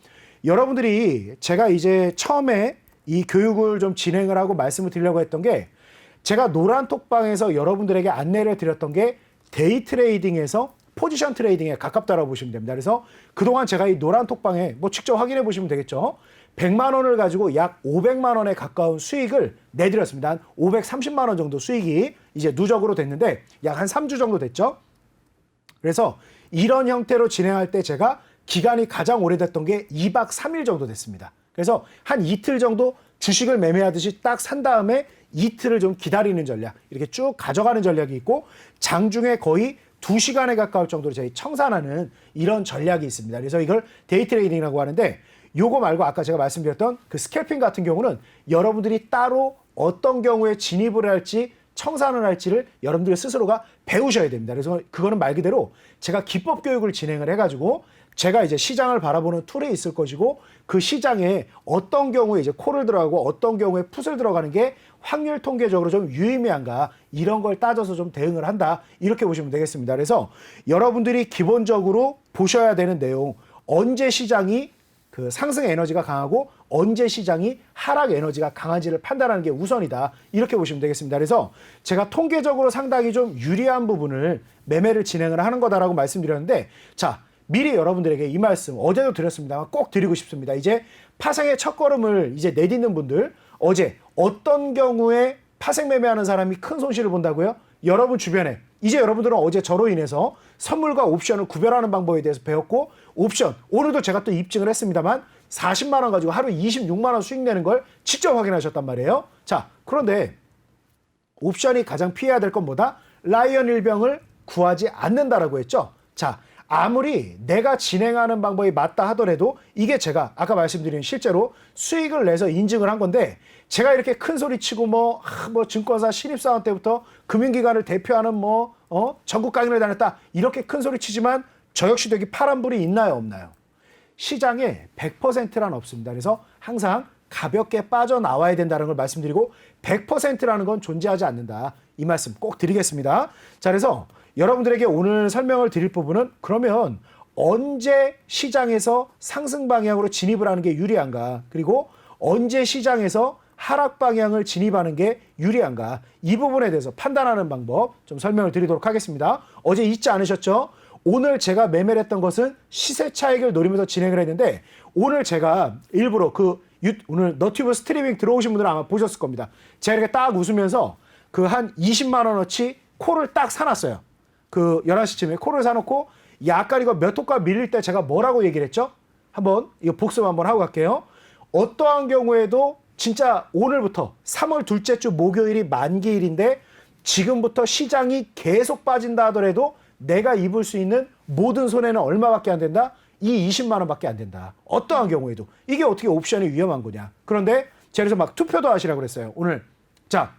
여러분들이 제가 이제 처음에 이 교육을 좀 진행을 하고 말씀을 드리려고 했던 게 제가 노란톡방에서 여러분들에게 안내를 드렸던 게 데이 트레이딩에서 포지션 트레이딩에 가깝다라고 보시면 됩니다. 그래서 그동안 제가 이 노란톡방에 뭐 직접 확인해 보시면 되겠죠. 100만 원을 가지고 약 500만 원에 가까운 수익을 내드렸습니다. 한 530만 원 정도 수익이 이제 누적으로 됐는데 약 한 3주 정도 됐죠. 그래서 이런 형태로 진행할 때 제가 기간이 가장 오래됐던 게 2박 3일 정도 됐습니다. 그래서 한 이틀 정도 주식을 매매하듯이 딱 산 다음에 이틀을 좀 기다리는 전략 이렇게 쭉 가져가는 전략이 있고 장중에 거의 2시간에 가까울 정도로 저희 청산하는 이런 전략이 있습니다. 그래서 이걸 데이 트레이딩이라고 하는데 요거 말고 아까 제가 말씀드렸던 그 스캘핑 같은 경우는 여러분들이 따로 어떤 경우에 진입을 할지 청산을 할지를 여러분들 스스로가 배우셔야 됩니다. 그래서 그거는 말 그대로 제가 기법 교육을 진행을 해가지고 제가 이제 시장을 바라보는 툴이 있을 것이고 그 시장에 어떤 경우에 이제 콜을 들어가고 어떤 경우에 풋을 들어가는 게 확률 통계적으로 좀 유의미한가 이런 걸 따져서 좀 대응을 한다 이렇게 보시면 되겠습니다. 그래서 여러분들이 기본적으로 보셔야 되는 내용 언제 시장이 그 상승 에너지가 강하고 언제 시장이 하락 에너지가 강한지를 판단하는 게 우선이다 이렇게 보시면 되겠습니다. 그래서 제가 통계적으로 상당히 좀 유리한 부분을 매매를 진행을 하는 거다라고 말씀드렸는데 자 미리 여러분들에게 이 말씀 어제도 드렸습니다만 꼭 드리고 싶습니다. 이제 파생의 첫걸음을 이제 내딛는 분들 어제 어떤 경우에 파생 매매하는 사람이 큰 손실을 본다고요? 여러분 주변에 이제 여러분들은 어제 저로 인해서 선물과 옵션을 구별하는 방법에 대해서 배웠고 옵션 오늘도 제가 또 입증을 했습니다만 40만 원 가지고 하루 26만 원 수익 내는 걸 직접 확인하셨단 말이에요. 자 그런데 옵션이 가장 피해야 될 건 뭐다? 라이언 일병을 구하지 않는다라고 했죠. 자 아무리 내가 진행하는 방법이 맞다 하더라도 이게 제가 아까 말씀드린 실제로 수익을 내서 인증을 한 건데 제가 이렇게 큰 소리 치고 뭐 증권사 신입사원 때부터 금융기관을 대표하는 전국 강연을 다녔다 이렇게 큰 소리 치지만 저 역시도 여기 파란불이 있나요 없나요? 시장에 100%란 없습니다. 그래서 항상 가볍게 빠져나와야 된다는 걸 말씀드리고 100%라는 건 존재하지 않는다. 이 말씀 꼭 드리겠습니다. 자, 그래서 여러분들에게 오늘 설명을 드릴 부분은 그러면 언제 시장에서 상승 방향으로 진입을 하는 게 유리한가 그리고 언제 시장에서 하락 방향을 진입하는 게 유리한가 이 부분에 대해서 판단하는 방법 좀 설명을 드리도록 하겠습니다. 어제 잊지 않으셨죠? 오늘 제가 매매를 했던 것은 시세 차익을 노리면서 진행을 했는데 오늘 제가 일부러 오늘 너튜브 스트리밍 들어오신 분들은 아마 보셨을 겁니다. 제가 이렇게 딱 웃으면서 그 한 20만 원어치 콜을 딱 사놨어요. 그 11시쯤에 콜을 사놓고 약간 이거 몇 호가 밀릴 때 제가 뭐라고 얘기를 했죠? 한번 이거 복습 한번 하고 갈게요. 어떠한 경우에도 진짜 오늘부터 3월 둘째 주 목요일이 만기일인데 지금부터 시장이 계속 빠진다 하더라도 내가 입을 수 있는 모든 손해는 얼마밖에 안 된다? 이 20만 원밖에 안 된다. 어떠한 경우에도. 이게 어떻게 옵션이 위험한 거냐. 그런데 제가 그래서 막 투표도 하시라고 그랬어요. 오늘. 자,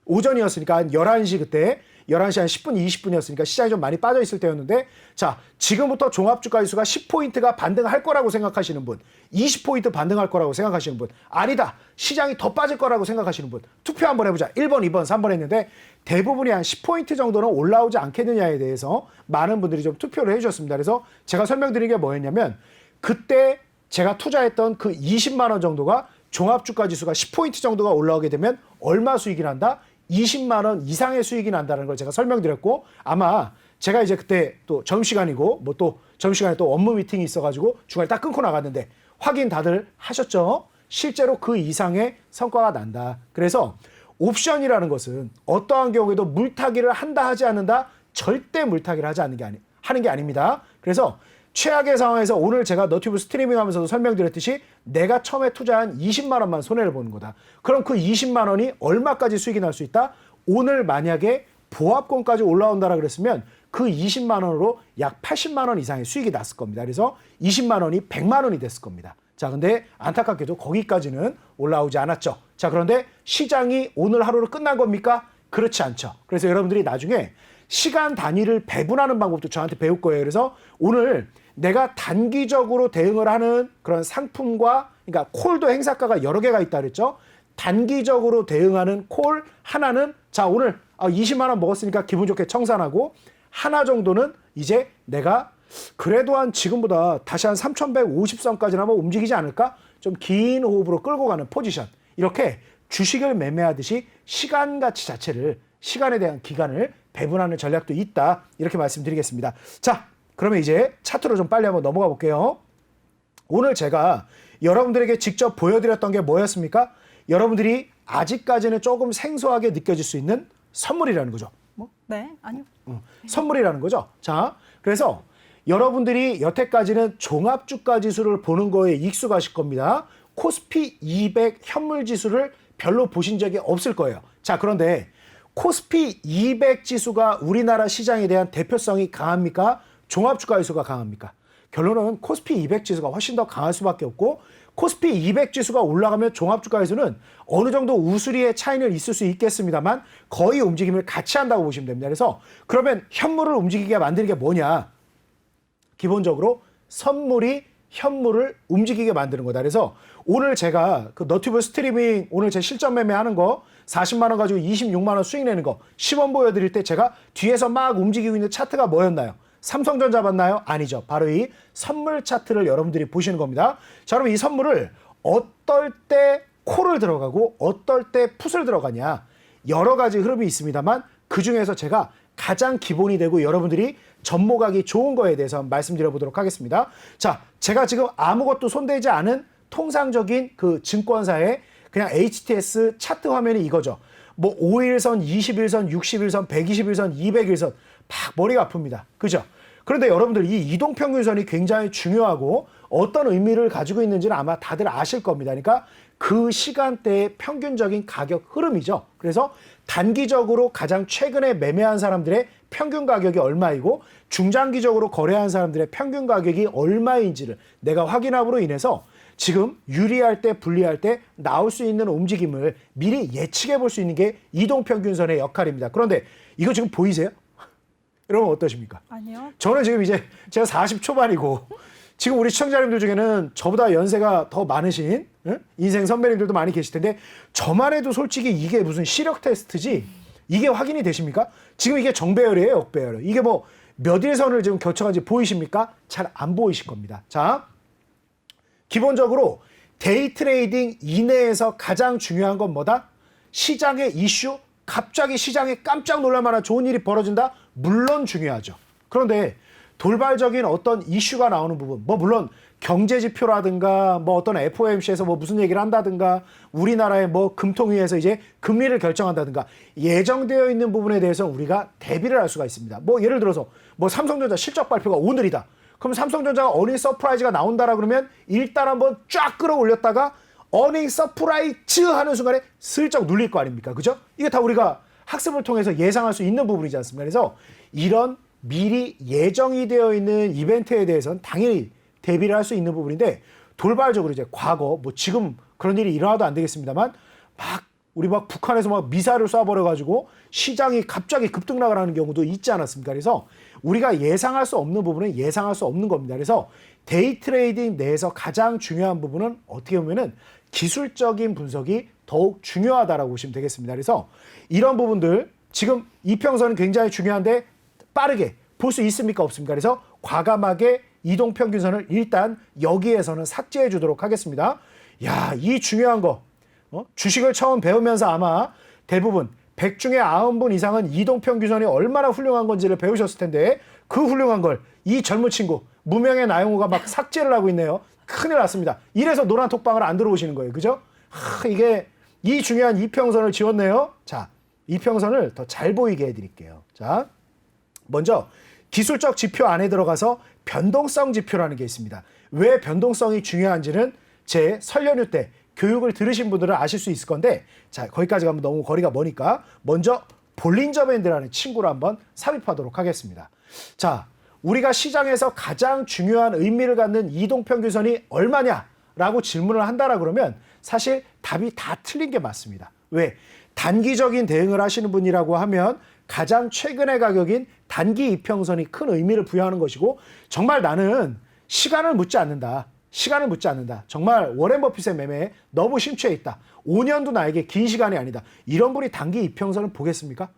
오전이었으니까 한 11시 그때 11시 한 10분, 20분이었으니까 시장이 좀 많이 빠져 있을 때였는데 자, 지금부터 종합주가 지수가 10포인트가 반등할 거라고 생각하시는 분, 20포인트 반등할 거라고 생각하시는 분, 아니다, 시장이 더 빠질 거라고 생각하시는 분, 투표 한번 해보자. 1번, 2번, 3번 했는데 대부분이 한 10포인트 정도는 올라오지 않겠느냐에 대해서 많은 분들이 좀 투표를 해주셨습니다. 그래서 제가 설명드린 게 뭐였냐면 그때 제가 투자했던 그 20만 원 정도가 종합주가 지수가 10포인트 정도가 올라오게 되면 얼마 수익이 난다? 20만 원 이상의 수익이 난다는 걸 제가 설명드렸고, 아마 제가 이제 그때 또 점심시간이고 뭐 또 점심시간에 또 업무 미팅이 있어가지고 중간에 딱 끊고 나갔는데 확인 다들 하셨죠? 실제로 그 이상의 성과가 난다. 그래서 옵션이라는 것은 어떠한 경우에도 물타기를 한다 하지 않는다, 절대 물타기를 하지 않는 게 하는 게 아닙니다. 그래서 최악의 상황에서 오늘 제가 너튜브 스트리밍 하면서도 설명드렸듯이 내가 처음에 투자한 20만 원만 손해를 보는 거다. 그럼 그 20만 원이 얼마까지 수익이 날 수 있다? 오늘 만약에 보합권까지 올라온다라 그랬으면 그 20만 원으로 약 80만 원 이상의 수익이 났을 겁니다. 그래서 20만 원이 100만 원이 됐을 겁니다. 자, 근데 안타깝게도 거기까지는 올라오지 않았죠. 자, 그런데 시장이 오늘 하루로 끝난 겁니까? 그렇지 않죠. 그래서 여러분들이 나중에 시간 단위를 배분하는 방법도 저한테 배울 거예요. 그래서 오늘 내가 단기적으로 대응을 하는 그런 상품과, 그러니까 콜도 행사가가 여러 개가 있다 그랬죠. 단기적으로 대응하는 콜 하나는 자, 오늘 20만 원 먹었으니까 기분 좋게 청산하고, 하나 정도는 이제 내가 그래도 한 지금보다 다시 한 3,150선까지는 한번 움직이지 않을까? 좀 긴 호흡으로 끌고 가는 포지션. 이렇게 주식을 매매하듯이 시간 가치 자체를, 시간에 대한 기간을 배분하는 전략도 있다. 이렇게 말씀드리겠습니다. 자, 그러면 이제 차트로 좀 빨리 한번 넘어가 볼게요. 오늘 제가 여러분들에게 직접 보여드렸던 게 뭐였습니까? 여러분들이 아직까지는 조금 생소하게 느껴질 수 있는 선물이라는 거죠. 뭐? 네, 아니요. 선물이라는 거죠. 자, 그래서 여러분들이 여태까지는 종합주가 지수를 보는 거에 익숙하실 겁니다. 코스피 200 현물 지수를 별로 보신 적이 없을 거예요. 자, 그런데 코스피 200 지수가 우리나라 시장에 대한 대표성이 강합니까? 종합주가 지수가 강합니까? 결론은 코스피 200 지수가 훨씬 더 강할 수밖에 없고, 코스피 200 지수가 올라가면 종합주가 지수는 어느 정도 우수리의 차이는 있을 수 있겠습니다만 거의 움직임을 같이 한다고 보시면 됩니다. 그래서 그러면 현물을 움직이게 만드는 게 뭐냐? 기본적으로 선물이 현물을 움직이게 만드는 거다. 그래서 오늘 제가 그 너튜브 스트리밍 오늘 제 실전 매매하는 거 40만 원 가지고 26만 원 수익 내는 거 시범 보여드릴 때 제가 뒤에서 막 움직이고 있는 차트가 뭐였나요? 삼성전자 봤나요? 아니죠. 바로 이 선물 차트를 여러분들이 보시는 겁니다. 자, 그럼 이 선물을 어떨 때 콜을 들어가고 어떨 때 풋을 들어가냐, 여러 가지 흐름이 있습니다만 그중에서 제가 가장 기본이 되고 여러분들이 접목하기 좋은 거에 대해서 말씀드려 보도록 하겠습니다. 자, 제가 지금 아무것도 손대지 않은 통상적인 그 증권사의 그냥 HTS 차트 화면이 이거죠. 뭐 5일선, 21선, 61선, 121선, 201선 막 머리가 아픕니다. 그죠? 그런데 여러분들 이 이동평균선이 굉장히 중요하고 어떤 의미를 가지고 있는지는 아마 다들 아실 겁니다. 그러니까 그 시간대의 평균적인 가격 흐름이죠. 그래서 단기적으로 가장 최근에 매매한 사람들의 평균 가격이 얼마이고 중장기적으로 거래한 사람들의 평균 가격이 얼마인지를 내가 확인함으로 인해서 지금 유리할 때 불리할 때 나올 수 있는 움직임을 미리 예측해 볼 수 있는 게 이동평균선의 역할입니다. 그런데 이거 지금 보이세요? 여러분 어떠십니까? 아니요. 저는 지금 이제 제가 40 초반이고 지금 우리 시청자님들 중에는 저보다 연세가 더 많으신 인생 선배님들도 많이 계실 텐데 저만 해도 솔직히 이게 무슨 시력 테스트지 이게 확인이 되십니까? 지금 이게 정배열이에요, 역배열. 이게 뭐 몇 일선을 지금 겹쳐간지 보이십니까? 잘 안 보이실 겁니다. 자, 기본적으로 데이 트레이딩 이내에서 가장 중요한 건 뭐다? 시장의 이슈, 갑자기 시장에 깜짝 놀랄 만한 좋은 일이 벌어진다? 물론 중요하죠. 그런데 돌발적인 어떤 이슈가 나오는 부분, 뭐 물론 경제지표라든가 뭐 어떤 FOMC에서 뭐 무슨 얘기를 한다든가 우리나라의 뭐 금통위에서 이제 금리를 결정한다든가 예정되어 있는 부분에 대해서 우리가 대비를 할 수가 있습니다. 뭐 예를 들어서 뭐 삼성전자 실적 발표가 오늘이다. 그럼 삼성전자가 어닝 서프라이즈가 나온다라 그러면 일단 한번 쫙 끌어올렸다가 어닝 서프라이즈 하는 순간에 슬쩍 눌릴 거 아닙니까? 그죠? 이게 다 우리가 학습을 통해서 예상할 수 있는 부분이지 않습니까? 그래서 이런 미리 예정이 되어 있는 이벤트에 대해서는 당연히 대비를 할 수 있는 부분인데 돌발적으로 이제 과거 뭐 지금 그런 일이 일어나도 안 되겠습니다만 막 우리 막 북한에서 막 미사일을 쏴버려가지고 시장이 갑자기 급등락을 하는 경우도 있지 않았습니까? 그래서 우리가 예상할 수 없는 부분은 예상할 수 없는 겁니다. 그래서 데이 트레이딩 내에서 가장 중요한 부분은 어떻게 보면은 기술적인 분석이 더욱 중요하다라고 보시면 되겠습니다. 그래서 이런 부분들 지금 이평선은 굉장히 중요한데 빠르게 볼 수 있습니까? 없습니까? 그래서 과감하게 이동평균선을 일단 여기에서는 삭제해 주도록 하겠습니다. 야, 이 중요한 거 주식을 처음 배우면서 아마 대부분 100 중에 90분 이상은 이동평균선이 얼마나 훌륭한 건지를 배우셨을 텐데 그 훌륭한 걸 이 젊은 친구 무명의 나영호가 막 삭제를 하고 있네요. 큰일 났습니다. 이래서 노란 톡방을 안 들어오시는 거예요. 그죠? 이게 이 중요한 이평선을 지웠네요. 자, 이평선을 더 잘 보이게 해드릴게요. 자, 먼저 기술적 지표 안에 들어가서 변동성 지표라는 게 있습니다. 왜 변동성이 중요한지는 제 설 연휴 때 교육을 들으신 분들은 아실 수 있을 건데, 자, 거기까지 가면 너무 거리가 머니까 먼저 볼린저 밴드라는 친구를 한번 삽입하도록 하겠습니다. 자, 우리가 시장에서 가장 중요한 의미를 갖는 이동평균선이 얼마냐라고 질문을 한다라 그러면 사실 답이 다 틀린 게 맞습니다. 왜? 단기적인 대응을 하시는 분이라고 하면 가장 최근의 가격인 단기 이평선이 큰 의미를 부여하는 것이고, 정말 나는 시간을 묻지 않는다. 시간을 묻지 않는다. 정말 워렌 버핏의 매매에 너무 심취해 있다. 5년도 나에게 긴 시간이 아니다. 이런 분이 단기 이평선을 보겠습니까?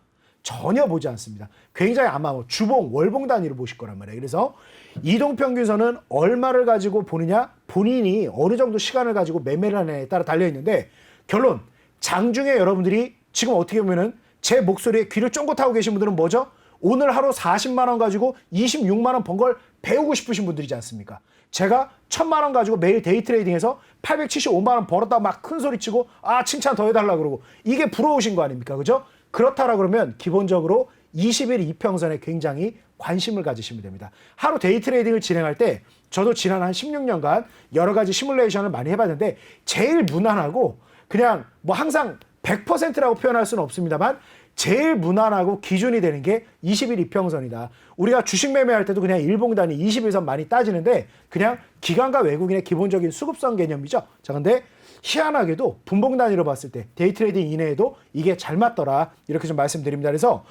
전혀 보지 않습니다. 굉장히 아마 주봉, 월봉 단위로 보실 거란 말이에요. 그래서 이동평균선은 얼마를 가지고 보느냐, 본인이 어느 정도 시간을 가지고 매매를 하느냐에 따라 달려있는데, 결론, 장중에 여러분들이 지금 어떻게 보면은 제 목소리에 귀를 쫑긋 하고 계신 분들은 뭐죠? 오늘 하루 40만 원 가지고 26만 원 번 걸 배우고 싶으신 분들이지 않습니까? 제가 1000만 원 가지고 매일 데이 트레이딩해서 875만 원 벌었다고 막 큰 소리 치고 칭찬 더 해달라 그러고 이게 부러우신 거 아닙니까? 그죠? 그렇다라 그러면 기본적으로 20일 이평선에 굉장히 관심을 가지시면 됩니다. 하루 데이 트레이딩을 진행할 때 저도 지난 한 16년간 여러 가지 시뮬레이션을 많이 해봤는데 제일 무난하고 그냥 뭐 항상 100%라고 표현할 수는 없습니다만 제일 무난하고 기준이 되는 게 20일 이평선이다. 우리가 주식 매매할 때도 그냥 일봉 단위 20일선 많이 따지는데 그냥 기관과 외국인의 기본적인 수급성 개념이죠. 자, 근데 희한하게도 분봉 단위로 봤을 때 데이 트레이딩 이내에도 이게 잘 맞더라. 이렇게 좀 말씀드립니다. 그래서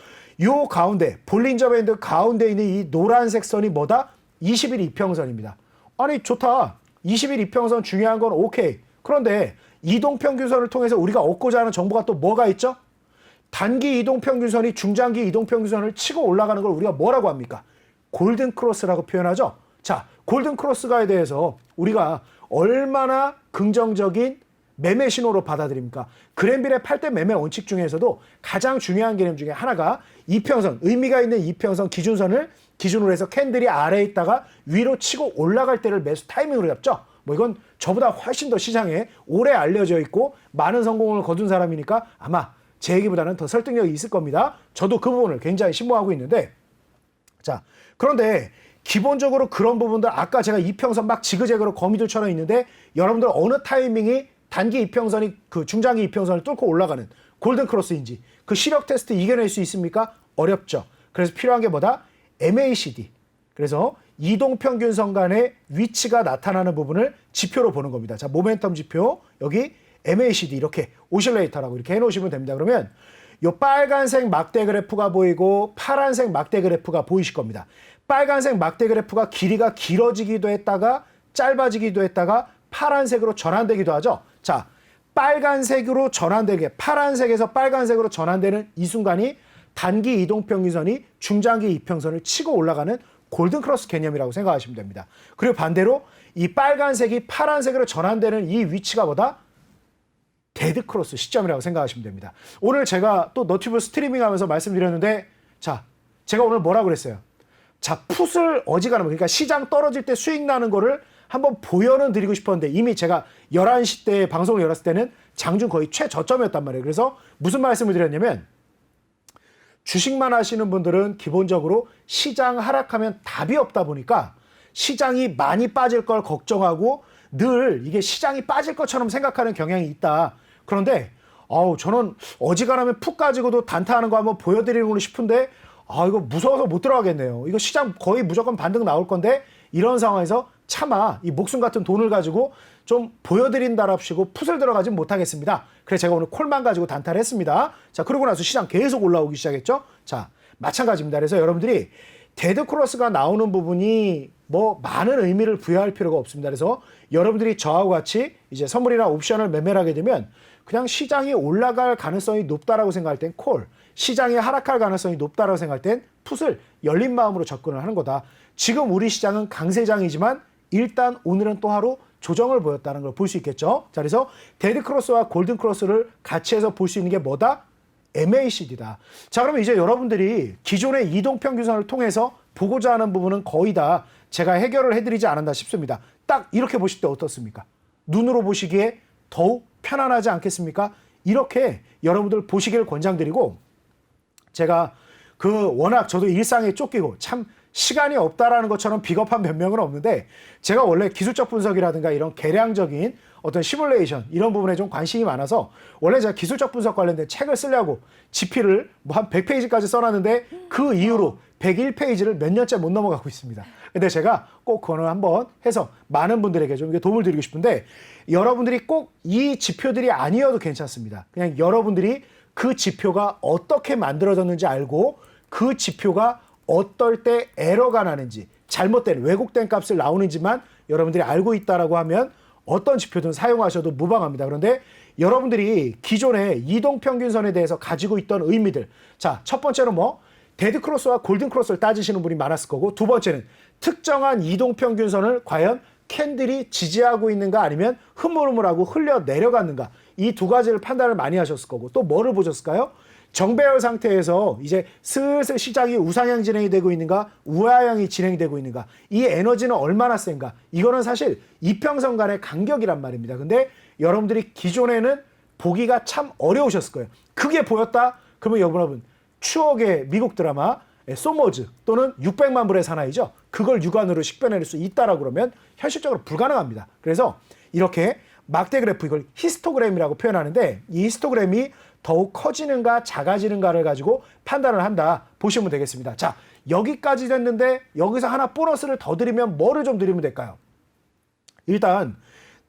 요 가운데 볼린저 밴드 가운데 있는 이 노란색 선이 뭐다? 20일 이평선입니다. 아니 좋다. 20일 이평선 중요한 건 오케이. 그런데 이동평균선을 통해서 우리가 얻고자 하는 정보가 또 뭐가 있죠? 단기 이동평균선이 중장기 이동평균선을 치고 올라가는 걸 우리가 뭐라고 합니까? 골든크로스라고 표현하죠. 자, 골든크로스가에 대해서 우리가 얼마나 긍정적인 매매 신호로 받아들입니까? 그랜빌의 8대 매매 원칙 중에서도 가장 중요한 개념 중에 하나가 이평선, 의미가 있는 이평선 기준선을 기준으로 해서 캔들이 아래에 있다가 위로 치고 올라갈 때를 매수 타이밍으로 잡죠. 뭐 이건 저보다 훨씬 더 시장에 오래 알려져 있고 많은 성공을 거둔 사람이니까 아마 제 얘기보다는 더 설득력이 있을 겁니다. 저도 그 부분을 굉장히 신봉하고 있는데, 자, 그런데 기본적으로 그런 부분들 아까 제가 이평선 막 지그재그로 거미줄처럼 있는데 여러분들 어느 타이밍이 단기 이평선이 그 중장기 이평선을 뚫고 올라가는 골든크로스인지 그 시력 테스트 이겨낼 수 있습니까? 어렵죠. 그래서 필요한 게 뭐다? MACD. 그래서 이동평균선 간의 위치가 나타나는 부분을 지표로 보는 겁니다. 자, 모멘텀 지표 여기 MACD 이렇게 오실레이터라고 이렇게 해놓으시면 됩니다. 그러면 요 빨간색 막대 그래프가 보이고 파란색 막대 그래프가 보이실 겁니다. 빨간색 막대 그래프가 길이가 길어지기도 했다가 짧아지기도 했다가 파란색으로 전환되기도 하죠. 자, 빨간색으로 전환되게 파란색에서 빨간색으로 전환되는 이 순간이 단기 이동평균선이 중장기 이평선을 치고 올라가는 골든크로스 개념이라고 생각하시면 됩니다. 그리고 반대로 이 빨간색이 파란색으로 전환되는 이 위치가 뭐다? 데드크로스 시점이라고 생각하시면 됩니다. 오늘 제가 또 너튜브 스트리밍 하면서 말씀드렸는데, 자, 제가 오늘 뭐라고 그랬어요? 자, 풋을 어지간하면, 그러니까 시장 떨어질 때 수익 나는 거를 한번 보여는 드리고 싶었는데 이미 제가 11시 때 방송을 열었을 때는 장중 거의 최저점이었단 말이에요. 그래서 무슨 말씀을 드렸냐면 주식만 하시는 분들은 기본적으로 시장 하락하면 답이 없다 보니까 시장이 많이 빠질 걸 걱정하고 늘 이게 시장이 빠질 것처럼 생각하는 경향이 있다. 그런데 저는 어지간하면 푹 가지고도 단타하는 거 한번 보여드리고 싶은데 이거 무서워서 못 들어가겠네요. 이거 시장 거의 무조건 반등 나올 건데 이런 상황에서 차마 이 목숨 같은 돈을 가지고 좀 보여드린다랍시고 풋을 들어가진 못하겠습니다. 그래서 제가 오늘 콜만 가지고 단타를 했습니다. 자, 그러고 나서 시장 계속 올라오기 시작했죠. 자, 마찬가지입니다. 그래서 여러분들이 데드크로스가 나오는 부분이 뭐 많은 의미를 부여할 필요가 없습니다. 그래서 여러분들이 저하고 같이 이제 선물이나 옵션을 매매를 하게 되면 그냥 시장이 올라갈 가능성이 높다라고 생각할 땐 콜, 시장이 하락할 가능성이 높다라고 생각할 땐 풋을 열린 마음으로 접근을 하는 거다. 지금 우리 시장은 강세장이지만 일단 오늘은 또 하루 조정을 보였다는 걸 볼 수 있겠죠. 자, 그래서 데드크로스와 골든크로스를 같이 해서 볼 수 있는 게 뭐다? MACD다. 자, 그러면 이제 여러분들이 기존의 이동평균선을 통해서 보고자 하는 부분은 거의 다 제가 해결을 해드리지 않았나 싶습니다. 딱 이렇게 보실 때 어떻습니까? 눈으로 보시기에 더욱 편안하지 않겠습니까? 이렇게 여러분들 보시길 권장드리고, 제가 워낙 저도 일상에 쫓기고 참 시간이 없다라는 것처럼 비겁한 변명은 없는데, 제가 원래 기술적 분석이라든가 이런 계량적인 어떤 시뮬레이션 이런 부분에 좀 관심이 많아서 원래 제가 기술적 분석 관련된 책을 쓰려고 지필을 뭐 한 100페이지까지 써놨는데 그 이후로 101페이지를 몇 년째 못 넘어가고 있습니다. 근데 제가 꼭 그거는 한번 해서 많은 분들에게 좀 도움을 드리고 싶은데, 여러분들이 꼭 이 지표들이 아니어도 괜찮습니다. 그냥 여러분들이 그 지표가 어떻게 만들어졌는지 알고 그 지표가 어떨 때 에러가 나는지, 잘못된 왜곡된 값을 나오는지만 여러분들이 알고 있다라고 하면 어떤 지표든 사용하셔도 무방합니다. 그런데 여러분들이 기존의 이동평균선에 대해서 가지고 있던 의미들, 자, 첫 번째로 뭐 데드크로스와 골든크로스를 따지시는 분이 많았을 거고, 두 번째는 특정한 이동평균선을 과연 캔들이 지지하고 있는가 아니면 흐물흐물하고 흘려 내려갔는가, 이 두 가지를 판단을 많이 하셨을 거고, 또 뭐를 보셨을까요? 정배열 상태에서 이제 슬슬 시장이 우상향 진행이 되고 있는가, 우하향이 진행되고 있는가, 이 에너지는 얼마나 센가, 이거는 사실 이평선 간의 간격이란 말입니다. 근데 여러분들이 기존에는 보기가 참 어려우셨을 거예요. 그게 보였다? 그러면 여러분 추억의 미국 드라마 소머즈 또는 600만 불의 사나이죠. 그걸 육안으로 식별해낼 수 있다라고 그러면 현실적으로 불가능합니다. 그래서 이렇게 막대 그래프, 이걸 히스토그램이라고 표현하는데, 이 히스토그램이 더욱 커지는가 작아지는가를 가지고 판단을 한다 보시면 되겠습니다. 자, 여기까지 됐는데 여기서 하나 보너스를 더 드리면 뭐를 좀 드리면 될까요? 일단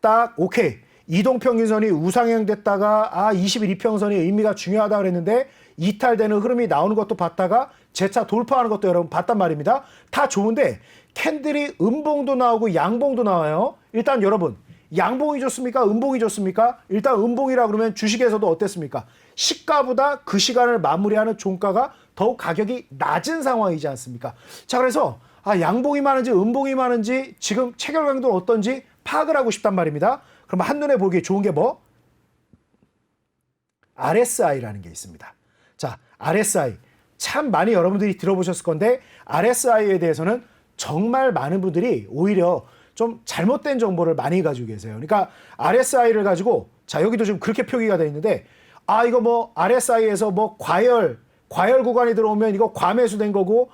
딱 오케이, 이동평균선이 우상향됐다가 21이평선이 의미가 중요하다 그랬는데 이탈되는 흐름이 나오는 것도 봤다가 재차 돌파하는 것도 여러분 봤단 말입니다. 다 좋은데 캔들이 음봉도 나오고 양봉도 나와요. 일단 여러분, 양봉이 좋습니까? 음봉이 좋습니까? 일단 음봉이라 그러면 주식에서도 어땠습니까? 시가보다 그 시간을 마무리하는 종가가 더욱 가격이 낮은 상황이지 않습니까? 자, 그래서 양봉이 많은지 음봉이 많은지 지금 체결강도는 어떤지 파악을 하고 싶단 말입니다. 그럼 한눈에 보기에 좋은 게 뭐? RSI라는 게 있습니다. 자, RSI. 참 많이 여러분들이 들어보셨을 건데, RSI에 대해서는 정말 많은 분들이 오히려 좀 잘못된 정보를 많이 가지고 계세요. 그러니까 RSI를 가지고, 자, 여기도 지금 그렇게 표기가 되어 있는데, 이거 뭐 RSI에서 뭐 과열 구간이 들어오면 이거 과매수된 거고,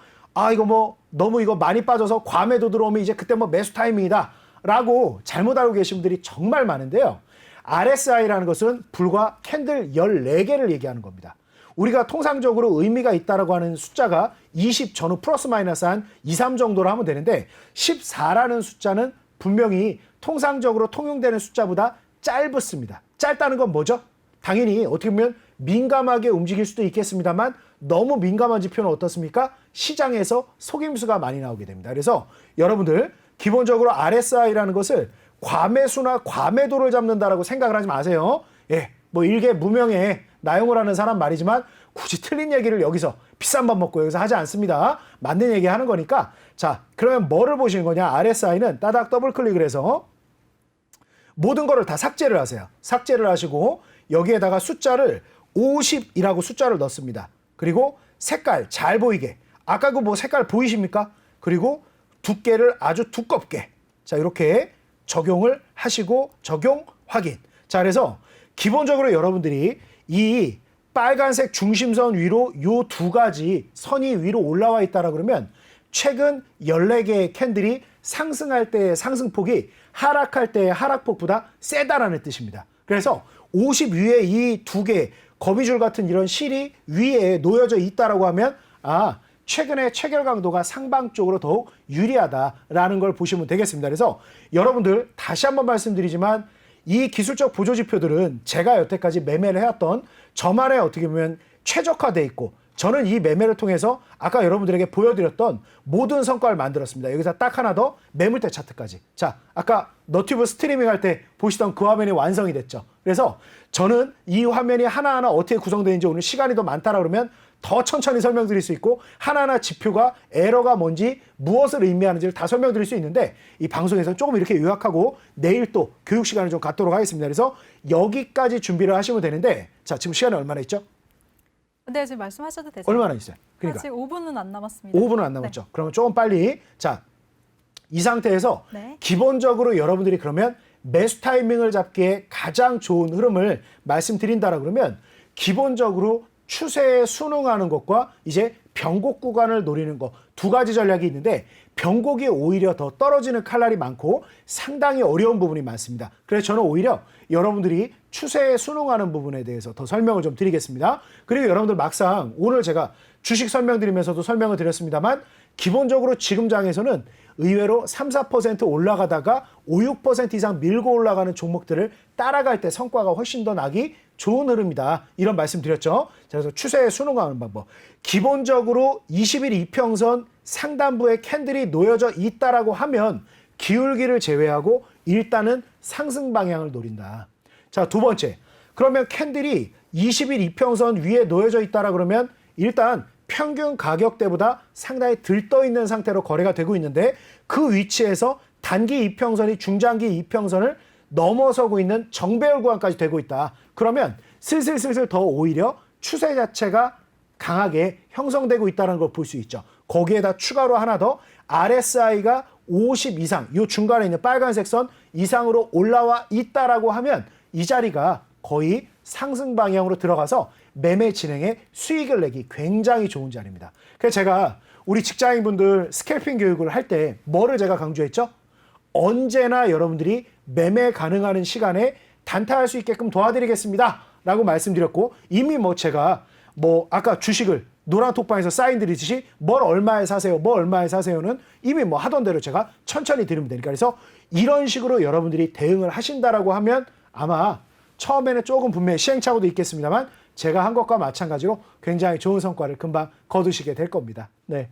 이거 뭐 너무 이거 많이 빠져서 과매도 들어오면 이제 그때 뭐 매수 타이밍이다 라고 잘못 알고 계신 분들이 정말 많은데요. RSI라는 것은 불과 캔들 14개를 얘기하는 겁니다. 우리가 통상적으로 의미가 있다라고 하는 숫자가 20 전후 플러스 마이너스 한 2, 3 정도로 하면 되는데, 14라는 숫자는 분명히 통상적으로 통용되는 숫자보다 짧습니다. 짧다는 건 뭐죠? 당연히 어떻게 보면 민감하게 움직일 수도 있겠습니다만, 너무 민감한 지표는 어떻습니까? 시장에서 속임수가 많이 나오게 됩니다. 그래서 여러분들 기본적으로 RSI라는 것을 과매수나 과매도를 잡는다라고 생각을 하지 마세요. 예, 뭐 일개 무명의 나용을 하는 사람 말이지만 굳이 틀린 얘기를 여기서 비싼 밥 먹고 여기서 하지 않습니다. 맞는 얘기 하는 거니까. 자, 그러면 뭐를 보시는 거냐? RSI는 따닥 더블 클릭을 해서 모든 거를 다 삭제를 하세요. 삭제를 하시고 여기에다가 숫자를 50이라고 숫자를 넣습니다. 그리고 색깔 잘 보이게. 아까 그 뭐 색깔 보이십니까? 그리고 두께를 아주 두껍게. 자, 이렇게 적용을 하시고 적용 확인. 자, 그래서 기본적으로 여러분들이 이 빨간색 중심선 위로 요 두 가지 선이 위로 올라와 있다라 그러면 최근 14개의 캔들이 상승할 때의 상승폭이 하락할 때의 하락폭보다 세다라는 뜻입니다. 그래서 50 위에 이 두 개 거미줄 같은 이런 실이 위에 놓여져 있다라고 하면 최근에 체결 강도가 상방쪽으로 더욱 유리하다라는 걸 보시면 되겠습니다. 그래서 여러분들 다시 한번 말씀드리지만 이 기술적 보조 지표들은 제가 여태까지 매매를 해왔던 저만의 어떻게 보면 최적화돼 있고 저는 이 매매를 통해서 아까 여러분들에게 보여드렸던 모든 성과를 만들었습니다. 여기서 딱 하나 더 매물대 차트까지. 자, 아까 너튜브 스트리밍 할 때 보시던 그 화면이 완성이 됐죠. 그래서 저는 이 화면이 하나하나 어떻게 구성되는지 오늘 시간이 더 많다라 그러면 더 천천히 설명드릴 수 있고 하나하나 지표가 에러가 뭔지 무엇을 의미하는지를 다 설명드릴 수 있는데 이 방송에서 조금 이렇게 요약하고 내일 또 교육 시간을 좀 갖도록 하겠습니다. 그래서 여기까지 준비를 하시면 되는데 자, 지금 시간이 얼마나 있죠? 네, 지금 말씀하셔도 되세요. 얼마나 있어요? 그러니까 지금 5분은 안 남았습니다. 5분은 안 남았죠. 그러면 조금 빨리. 자, 이 상태에서 네. 기본적으로 여러분들이 그러면 매수 타이밍을 잡기에 가장 좋은 흐름을 말씀드린다라 그러면 기본적으로 추세에 순응하는 것과 이제 변곡 구간을 노리는 것 두 가지 전략이 있는데 변곡이 오히려 더 떨어지는 칼날이 많고 상당히 어려운 부분이 많습니다. 그래서 저는 오히려 여러분들이 추세에 순응하는 부분에 대해서 더 설명을 좀 드리겠습니다. 그리고 여러분들 막상 오늘 제가 주식 설명드리면서도 설명을 드렸습니다만 기본적으로 지금 장에서는 의외로 3, 4% 올라가다가 5, 6% 이상 밀고 올라가는 종목들을 따라갈 때 성과가 훨씬 더 나기 좋은 흐름이다. 이런 말씀 드렸죠. 그래서 추세에 순응하는 방법. 기본적으로 20일 이평선 상단부에 캔들이 놓여져 있다라고 하면 기울기를 제외하고 일단은 상승 방향을 노린다. 자, 두 번째. 그러면 캔들이 20일 이평선 위에 놓여져 있다라 그러면 일단 평균 가격대보다 상당히 들떠 있는 상태로 거래가 되고 있는데 그 위치에서 단기 이평선이 중장기 이평선을 넘어서고 있는 정배열 구간까지 되고 있다. 그러면 슬슬 더 오히려 추세 자체가 강하게 형성되고 있다는 걸 볼 수 있죠. 거기에다 추가로 하나 더 RSI가 50 이상, 이 중간에 있는 빨간색 선 이상으로 올라와 있다라고 하면 이 자리가 거의 상승 방향으로 들어가서 매매 진행에 수익을 내기 굉장히 좋은 자리입니다. 그래서 제가 우리 직장인분들 스캘핑 교육을 할 때 뭐를 제가 강조했죠? 언제나 여러분들이 매매 가능한 시간에 단타할 수 있게끔 도와드리겠습니다. 라고 말씀드렸고 이미 제가 아까 주식을 노란 톡방에서 사인 드리듯이 뭘 얼마에 사세요, 뭐 얼마에 사세요는 이미 하던 대로 제가 천천히 드리면 되니까 그래서 이런 식으로 여러분들이 대응을 하신다라고 하면 아마 처음에는 조금 분명히 시행착오도 있겠습니다만 제가 한 것과 마찬가지로 굉장히 좋은 성과를 금방 거두시게 될 겁니다. 네.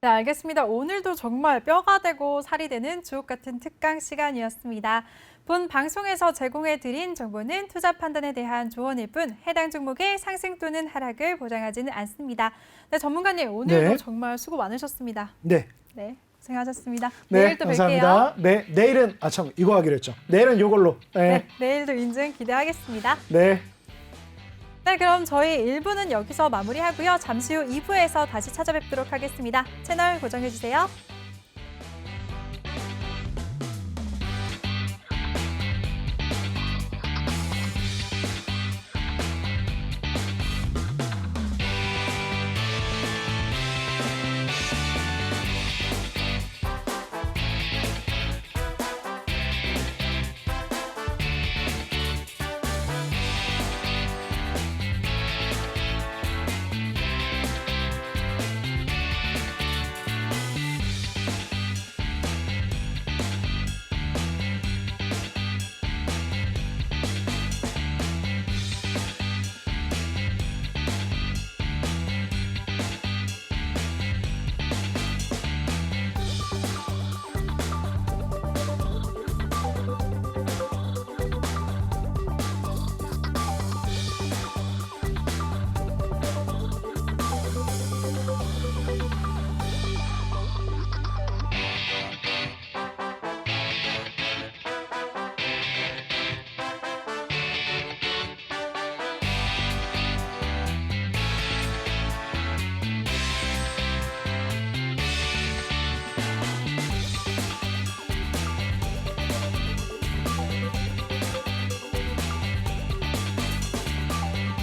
네, 알겠습니다. 오늘도 정말 뼈가 되고 살이 되는 주옥 같은 특강 시간이었습니다. 본 방송에서 제공해드린 정보는 투자 판단에 대한 조언일 뿐 해당 종목의 상승 또는 하락을 보장하지는 않습니다. 네, 전문가님 오늘도 네. 정말 수고 많으셨습니다. 네. 네, 고생하셨습니다. 네, 내일 또 감사합니다. 뵐게요. 네, 내일은 이거 하기로 했죠. 내일은 이걸로. 네. 네, 내일도 인증 기대하겠습니다. 네. 네, 그럼 저희 1부는 여기서 마무리하고요. 잠시 후 2부에서 다시 찾아뵙도록 하겠습니다. 채널 고정해주세요.